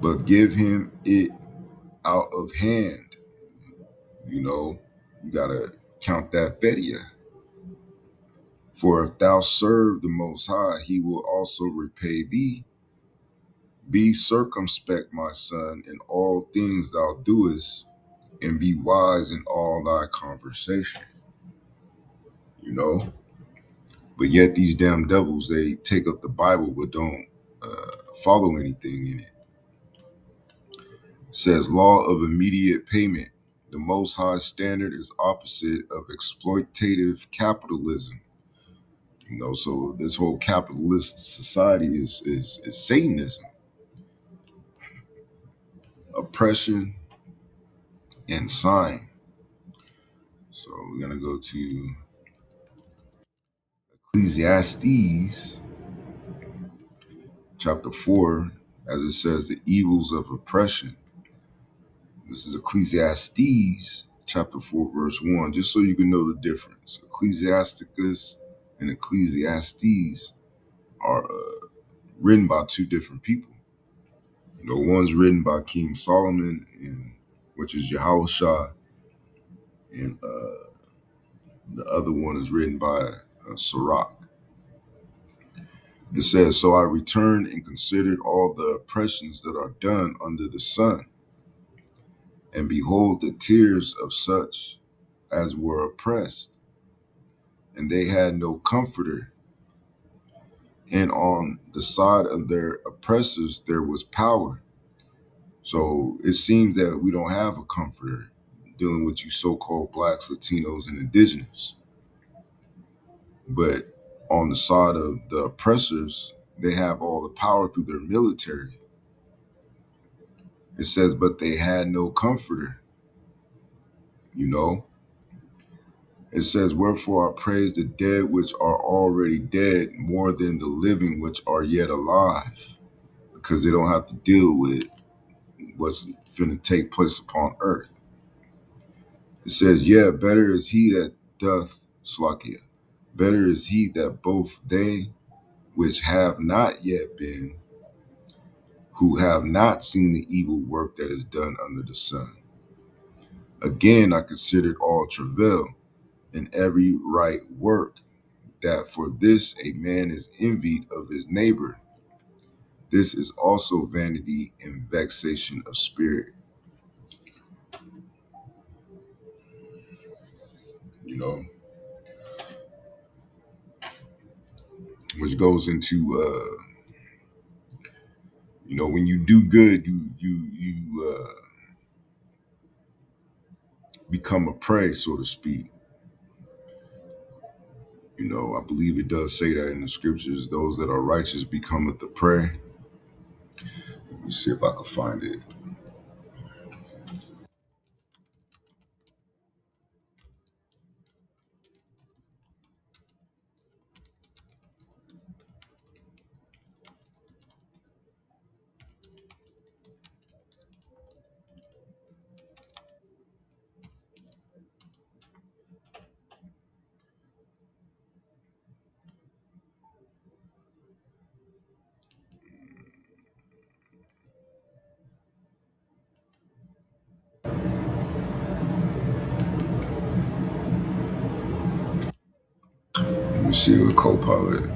but give him it out of hand. You know, you got to count that fedia. For if thou serve the Most High, he will also repay thee. Be circumspect, my son, in all things thou doest, and be wise in all thy conversation. You know? But yet these damn devils, they take up the Bible but don't follow anything in it. It says, law of immediate payment. The Most High standard is opposite of exploitative capitalism. You know, so this whole capitalist society is Satanism, oppression, and sign. So we're gonna go to Ecclesiastes chapter 4, as it says, the evils of oppression. This is Ecclesiastes chapter 4, verse 1, just so you can know the difference. Ecclesiasticus and Ecclesiastes are written by two different people. You know, one's written by King Solomon, which is Yahushua, and the other one is written by Sirach. It says, so I returned and considered all the oppressions that are done under the sun, and behold the tears of such as were oppressed, and they had no comforter. And on the side of their oppressors there was power. So it seems that we don't have a comforter dealing with you so-called blacks, Latinos, and indigenous. But on the side of the oppressors, they have all the power through their military. It says, but they had no comforter. You know, it says, wherefore I praise the dead which are already dead more than the living which are yet alive, because they don't have to deal with what's finna take place upon earth. It says, yeah, better is he that doth Slakia. Better is he that both they which have not yet been, who have not seen the evil work that is done under the sun. Again, I considered all travail and every right work, that for this a man is envied of his neighbor. This is also vanity and vexation of spirit. You know, which goes into when you do good, you become a prey, so to speak. I believe it does say that in the scriptures. Those that are righteous becometh a prey. Let me see if I can find it. Let me see what Copilot.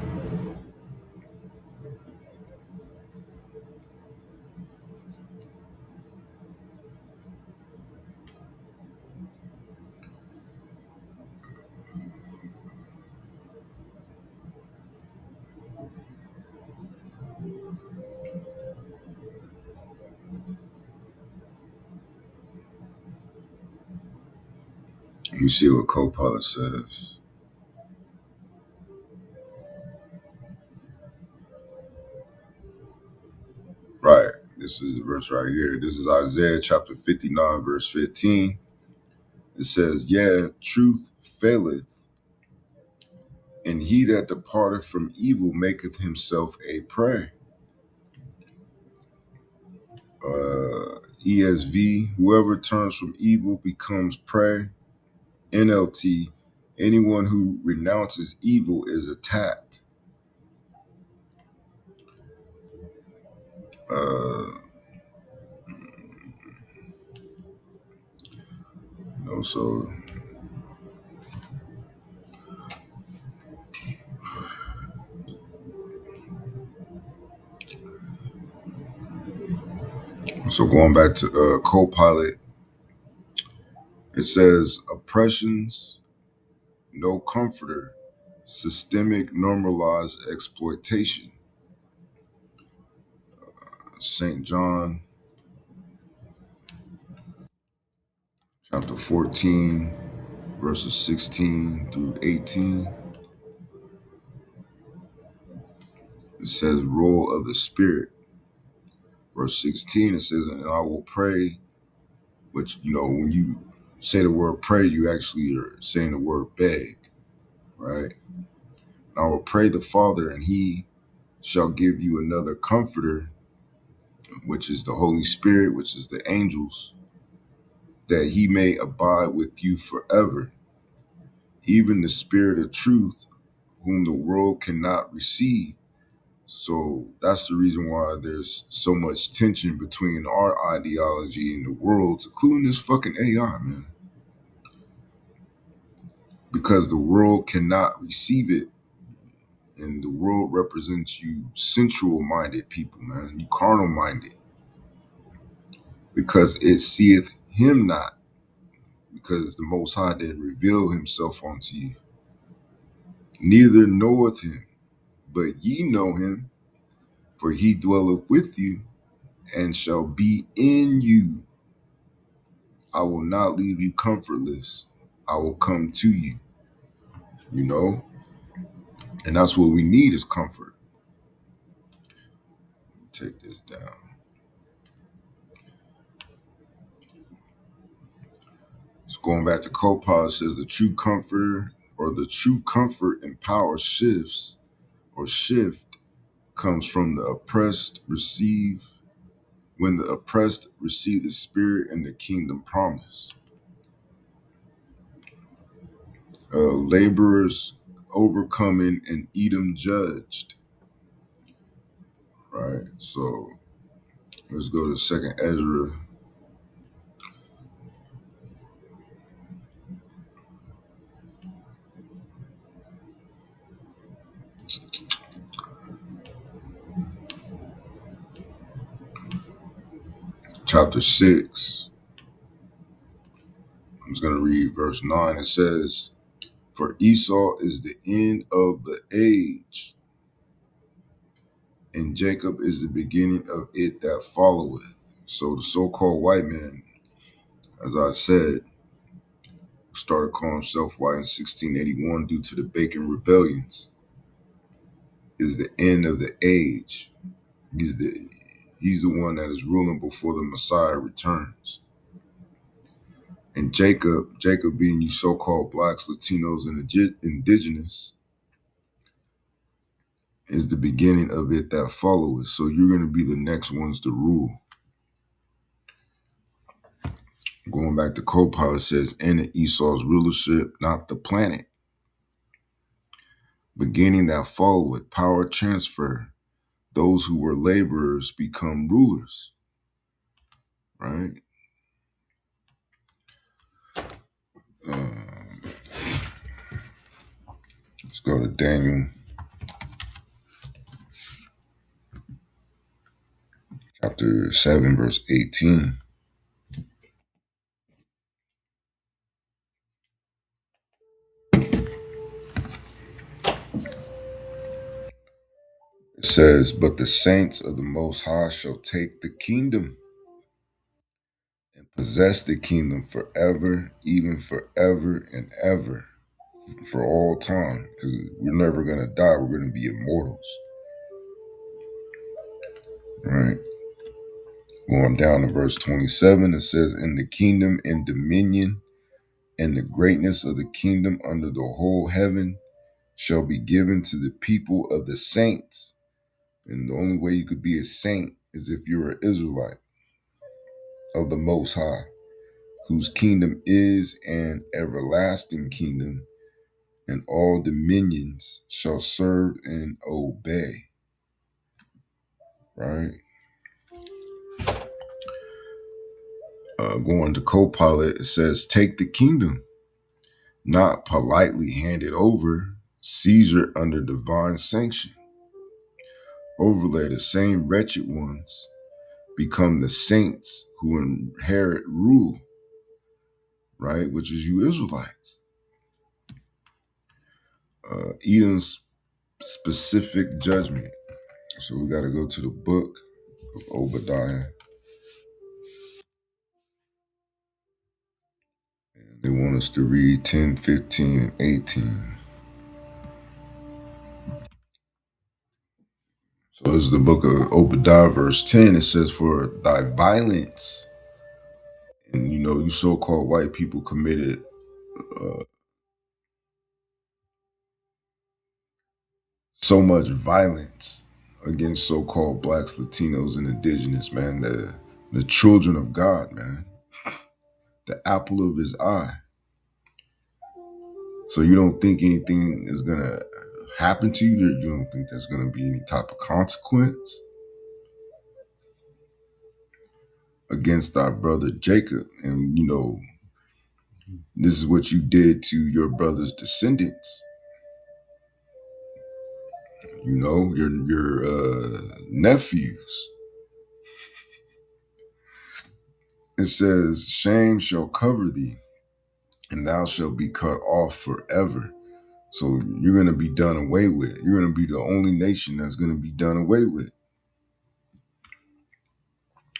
Let me see what Copilot says. Right. This is the verse right here. This is Isaiah chapter 59, verse 15. It says, yeah, truth faileth, and he that departeth from evil maketh himself a prey. ESV, whoever turns from evil becomes prey. NLT, anyone who renounces evil is attacked. Uh, so going back to Copilot, it says oppressions, no comforter, systemic normalized exploitation. St. John chapter 14, verses 16 through 18. It says role of the spirit. Verse 16, it says, and I will pray, which, when you say the word pray, you actually are saying the word beg, right? And I will pray the Father, and he shall give you another comforter, which is the Holy Spirit, which is the angels, that he may abide with you forever. Even the Spirit of truth, whom the world cannot receive. So that's the reason why there's so much tension between our ideology and the world's, including this fucking AI, man. Because the world cannot receive it. And the world represents you sensual-minded people, man. You carnal-minded. Because it seeth him not. Because the Most High didn't reveal himself unto you. Neither knoweth him, but ye know him, for he dwelleth with you, and shall be in you. I will not leave you comfortless. I will come to you. And that's what we need is comfort. Take this down. So going back to Copilot, it says the true comforter or the true comfort and power shift comes from the oppressed receive when the oppressed receive the spirit and the kingdom promise. Laborers overcoming and Edom judged. Right. So let's go to Second Ezra, chapter 6. I'm just going to read verse 9. It says, "For Esau is the end of the age, and Jacob is the beginning of it that followeth." So the so-called white man, as I said, started calling himself white in 1681 due to the Bacon rebellions, is the end of the age. He's the one that is ruling before the Messiah returns. And Jacob being you so-called blacks, Latinos, and indigenous, is the beginning of it that followeth. So you're going to be the next ones to rule. Going back to Copilot says, "And in Esau's rulership, not the planet. Beginning that followeth, power transfer. Those who were laborers become rulers." Right? Let's go to Daniel chapter 7, verse 18. It says, "But the saints of the Most High shall take the kingdom and possess the kingdom forever, even forever and ever, for all time." Because we're never going to die. We're going to be immortals. Right? Going down to verse 27, it says, "In the kingdom and dominion and the greatness of the kingdom under the whole heaven shall be given to the people of the saints." And the only way you could be a saint is if you're an Israelite of the Most High, whose kingdom is an everlasting kingdom, and all dominions shall serve and obey. Right? Going to Copilot, it says, "Take the kingdom, not politely hand it over, seizure under divine sanction. Overlay the same wretched ones, become the saints who inherit rule," right? Which is you Israelites. Edom's specific judgment. So we got to go to the book of Obadiah. And they want us to read 10, 15, and 18. So this is the book of Obadiah, verse 10. It says, "For thy violence," and you so-called white people committed so much violence against so-called blacks, Latinos, and indigenous, man. The children of God, man. The apple of his eye. So you don't think anything is going to happen to you? You don't think there's going to be any type of consequence against our brother Jacob? And, this is what you did to your brother's descendants. Your nephews. It says, "Shame shall cover thee, and thou shalt be cut off forever." So you're going to be done away with. You're going to be the only nation that's going to be done away with.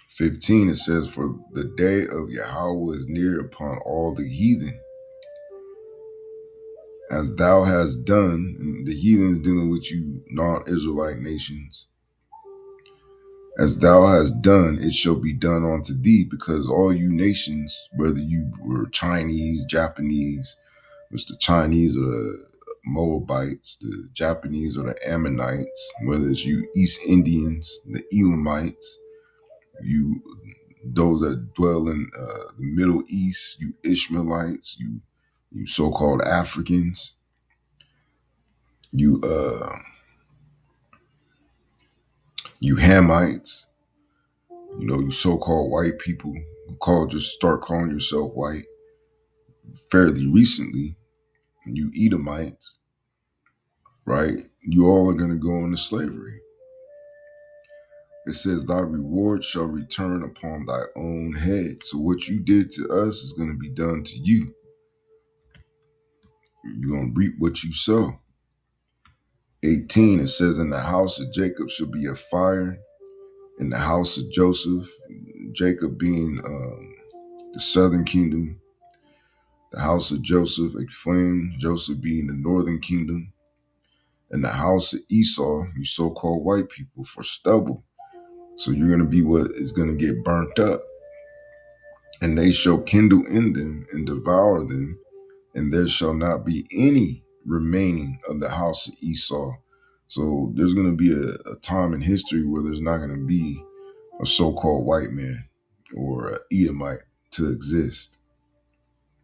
15, it says, "For the day of Yahweh is near upon all the heathen. As thou hast done," and the heathen is dealing with you non-Israelite nations, "as thou hast done, it shall be done unto thee," because all you nations, whether you were Chinese, Japanese, which the Chinese or the Moabites, the Japanese or the Ammonites, whether it's you East Indians, the Elamites, You, those that dwell in the Middle East, you Ishmaelites, you so-called Africans, you you Hamites, you so-called white people who just start calling yourself white fairly recently, you Edomites, right? You all are gonna go into slavery. It says, thy reward shall return upon thy own head. So what you did to us is going to be done to you. You're going to reap what you sow. 18, it says, in the house of Jacob shall be a fire. In the house of Joseph, Jacob being the southern kingdom, the house of Joseph a flame, Joseph being the northern kingdom. In the house of Esau, you so-called white people, for stubble. So you're going to be what is going to get burnt up. And they shall kindle in them and devour them, and there shall not be any remaining of the house of Esau. So there's going to be a time in history where there's not going to be a so-called white man or an Edomite to exist.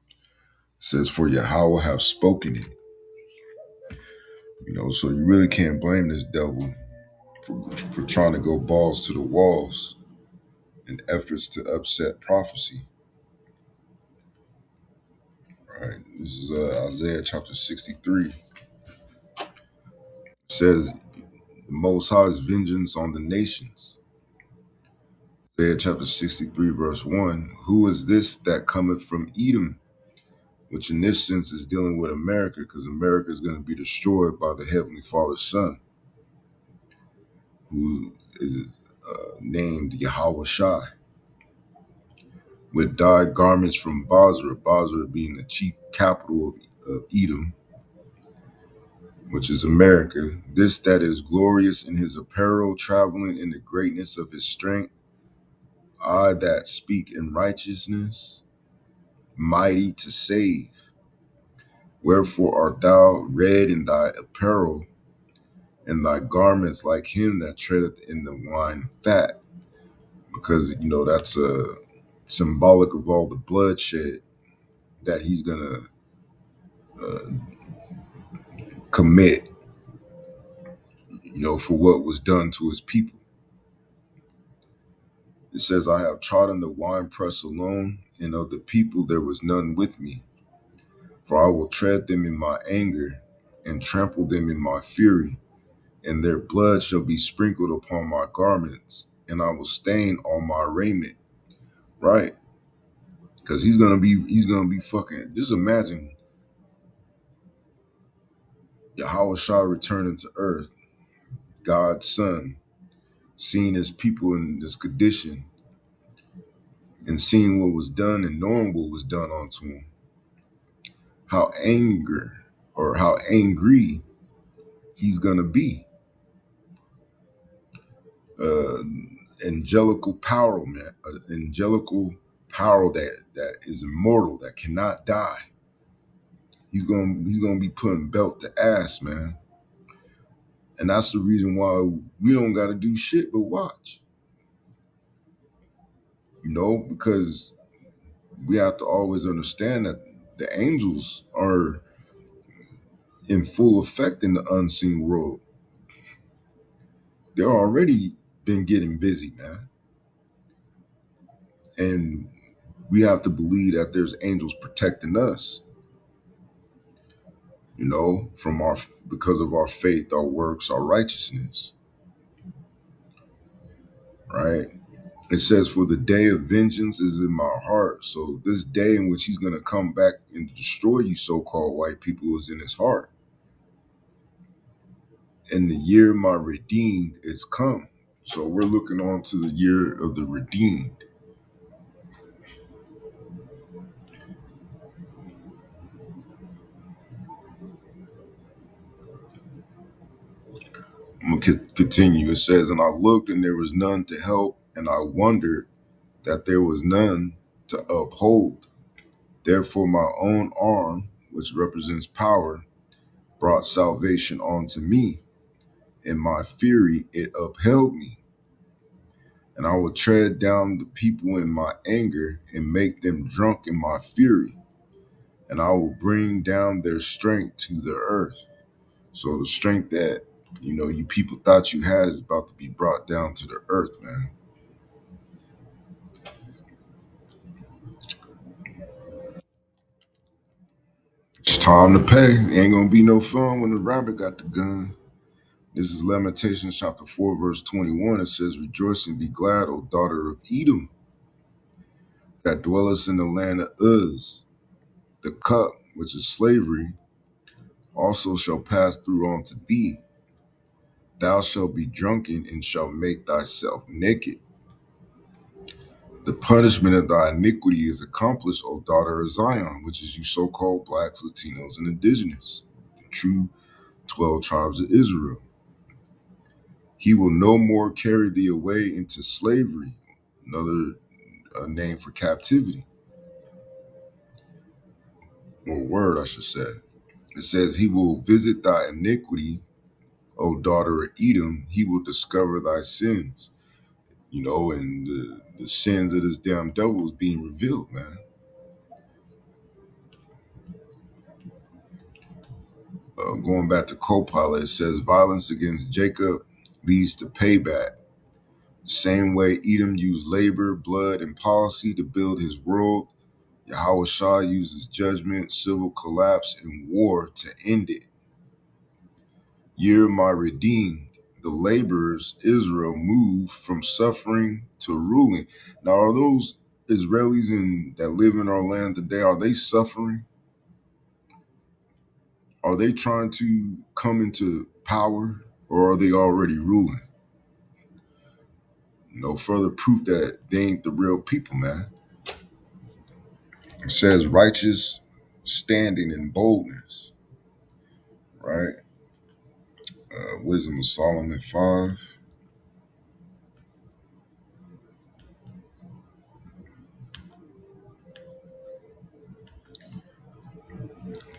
It says, for Yahweh have spoken it. So you really can't blame this devil for trying to go balls to the walls in efforts to upset prophecy. All right, this is Isaiah chapter 63. It says, the Most High's vengeance on the nations. Isaiah chapter 63, verse 1. Who is this that cometh from Edom? Which in this sense is dealing with America, because America is going to be destroyed by the Heavenly Father's Son, who is named Yahweh Shai, with dyed garments from Basra, Basra being the chief capital of Edom, which is America. This that is glorious in his apparel, traveling in the greatness of his strength. I that speak in righteousness, mighty to save. Wherefore art thou red in thy apparel, and thy garments like him that treadeth in the wine fat? Because, that's symbolic of all the bloodshed that he's going to commit, for what was done to his people. It says, I have trodden the winepress alone, and of the people there was none with me. For I will tread them in my anger, and trample them in my fury, and their blood shall be sprinkled upon my garments, and I will stain all my raiment. Right? Because he's gonna be fucking. Just imagine Yahweh Shah returning to earth, God's son, seeing his people in this condition, and seeing what was done and knowing what was done unto him. How angry he's gonna be. Angelical power, man. Angelical power that is immortal, that cannot die. He's gonna be putting belt to ass, man. And that's the reason why we don't gotta do shit but watch. Because we have to always understand that the angels are in full effect in the unseen world. They're already been getting busy, man. And we have to believe that there's angels protecting us, because of our faith, our works, our righteousness, right? It says, for the day of vengeance is in my heart. So this day in which he's going to come back and destroy you so-called white people is in his heart. And the year my redeemed is come. So we're looking on to the year of the redeemed. I'm going to continue. It says, and I looked and there was none to help, and I wondered that there was none to uphold. Therefore my own arm, which represents power, brought salvation unto me. In my fury it upheld me. And I will tread down the people in my anger and make them drunk in my fury. And I will bring down their strength to the earth. So the strength that, you people thought you had is about to be brought down to the earth, man. It's time to pay. It ain't gonna be no fun when the rabbit got the gun. This is Lamentations chapter 4, verse 21. It says, Rejoice and be glad, O daughter of Edom, that dwellest in the land of Uz. The cup, which is slavery, also shall pass through unto thee. Thou shalt be drunken and shalt make thyself naked. The punishment of thy iniquity is accomplished, O daughter of Zion, which is you so-called blacks, Latinos, and indigenous, the true 12 tribes of Israel. He will no more carry thee away into slavery, another name for captivity, or word, I should say. It says, he will visit thy iniquity, O daughter of Edom. He will discover thy sins. And the sins of this damn devil is being revealed, man. Going back to Copilot, it says, violence against Jacob leads to payback. The same way Edom used labor, blood, and policy to build his world, Yahweh Shah uses judgment, civil collapse, and war to end it. Year my redeemed, the laborers, Israel, moved from suffering to ruling. Now, are those Israelis that live in our land today, are they suffering? Are they trying to come into power, or are they already ruling? No further proof that they ain't the real people, man. It says righteous standing in boldness, right? Wisdom of Solomon 5.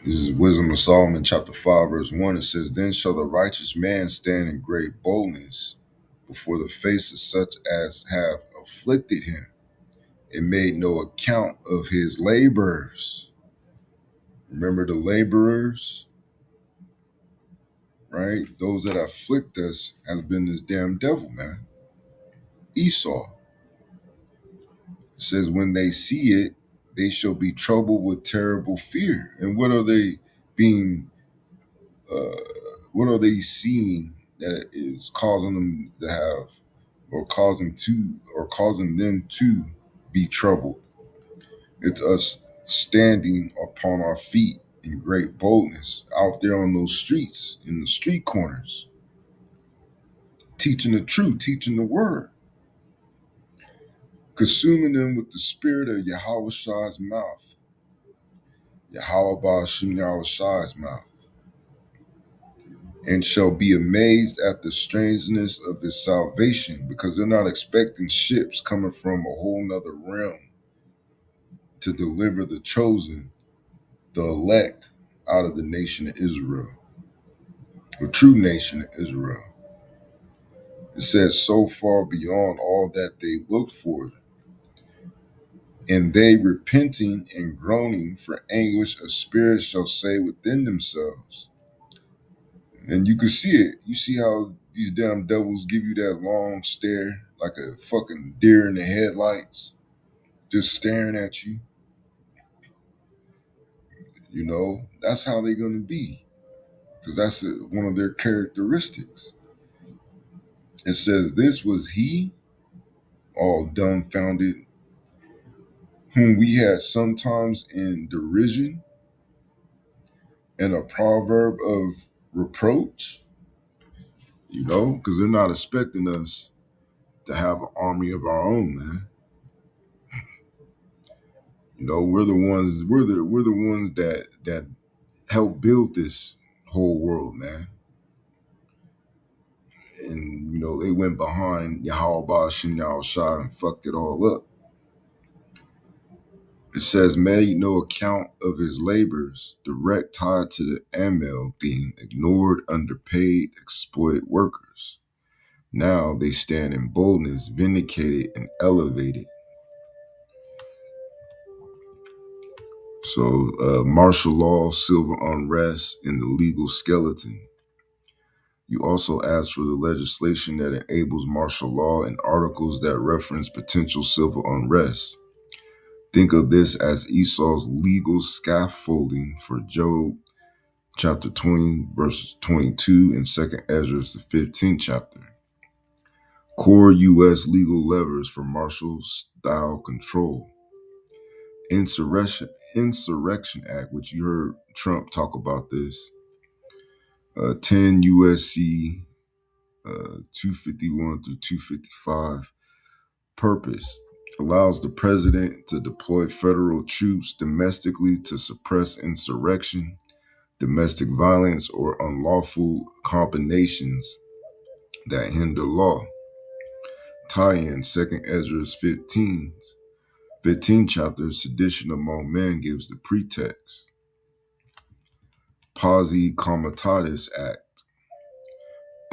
This is Wisdom of Solomon chapter 5, verse 1. It says, Then shall the righteous man stand in great boldness before the face of such as have afflicted him, and made no account of his laborers. Remember the laborers, right? Those that afflict us has been this damn devil, man. Esau. It says, when they see it, they shall be troubled with terrible fear. And what are they being, what are they seeing that is causing them to have, or causing them to be troubled? It's us standing upon our feet in great boldness out there on those streets, in the street corners, teaching the truth, teaching the word, consuming them with the spirit of Yahweh Shah's mouth, Yahweh Ba'ashim Yahweh Shah's mouth, and shall be amazed at the strangeness of his salvation, because they're not expecting ships coming from a whole nother realm to deliver the chosen, the elect, out of the nation of Israel, the true nation of Israel. It says, so far beyond all that they looked for, and they repenting and groaning for anguish of spirit shall say within themselves. And you can see it. You see how these damn devils give you that long stare, like a fucking deer in the headlights, just staring at you. That's how they're going to be, because that's one of their characteristics. It says, this was he, all dumbfounded, whom we had sometimes in derision, and a proverb of reproach, because they're not expecting us to have an army of our own, man. We're the ones that helped build this whole world, man. And they went behind Yahweh Ba'ashim Yahweh Shah and fucked it all up. It says, made no account of his labors, direct tied to the Amel theme, ignored, underpaid, exploited workers. Now they stand in boldness, vindicated and elevated. So martial law, civil unrest, and the legal skeleton. You also ask for the legislation that enables martial law and articles that reference potential civil unrest. Think of this as Esau's legal scaffolding for Job chapter 20, verses 22, and 2nd Ezra, the 15th chapter. Core U.S. legal levers for martial style control. Insurrection Act, which you heard Trump talk about this. 10 USC 251 through 255. Purpose allows the president to deploy federal troops domestically to suppress insurrection, domestic violence, or unlawful combinations that hinder law. Tie-in 2nd Ezra 15 chapter, sedition among men gives the pretext. Posse Comitatus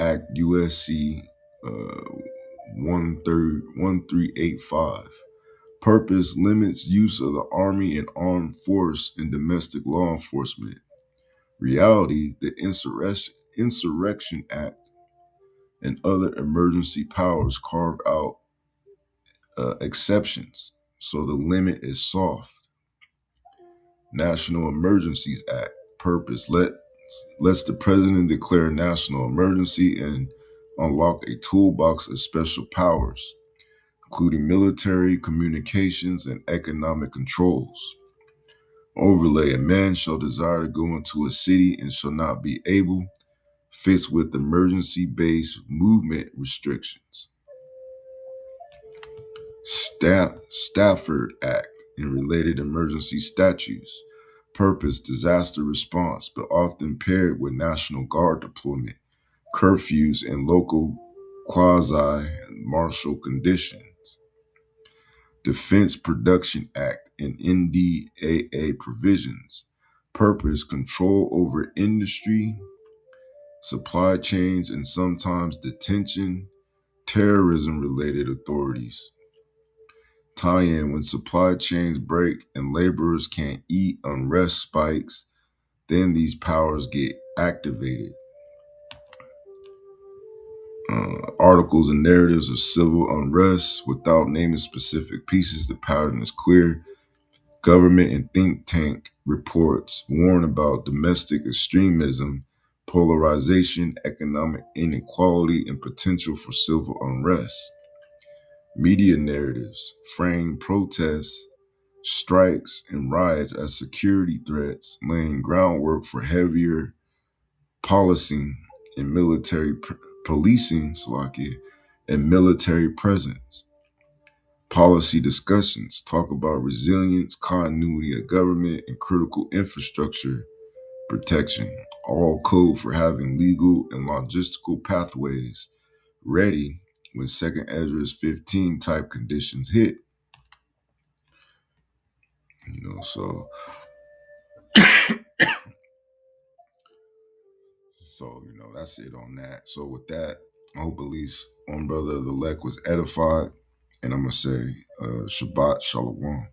Act USC 1385. Purpose limits use of the Army and armed force in domestic law enforcement. Reality, the Insurrection Act and other emergency powers carve out exceptions, so the limit is soft. National Emergencies Act. Purpose lets the president declare national emergency and unlock a toolbox of special powers, including military, communications, and economic controls. Overlay, a man shall desire to go into a city and shall not be able, fits with emergency-based movement restrictions. Stafford Act and related emergency statutes. Purpose, disaster response, but often paired with National Guard deployment, curfews, and local quasi-martial conditions. Defense Production Act and NDAA provisions. Purpose, control over industry, supply chains, and sometimes detention, terrorism-related authorities. Tie-in, when supply chains break and laborers can't eat, unrest spikes, then these powers get activated. Articles and narratives of civil unrest without naming specific pieces, the pattern is clear. Government and think tank reports warn about domestic extremism, polarization, economic inequality, and potential for civil unrest. Media narratives frame protests, strikes, and riots as security threats, laying groundwork for heavier policing and policing, and military presence. Policy discussions talk about resilience, continuity of government, and critical infrastructure protection, all code for having legal and logistical pathways ready when 2nd Ezra 15 type conditions hit. So that's it on that. So with that, I hope at least one brother of the elect was edified, and I'm gonna say Shabbat Shalom.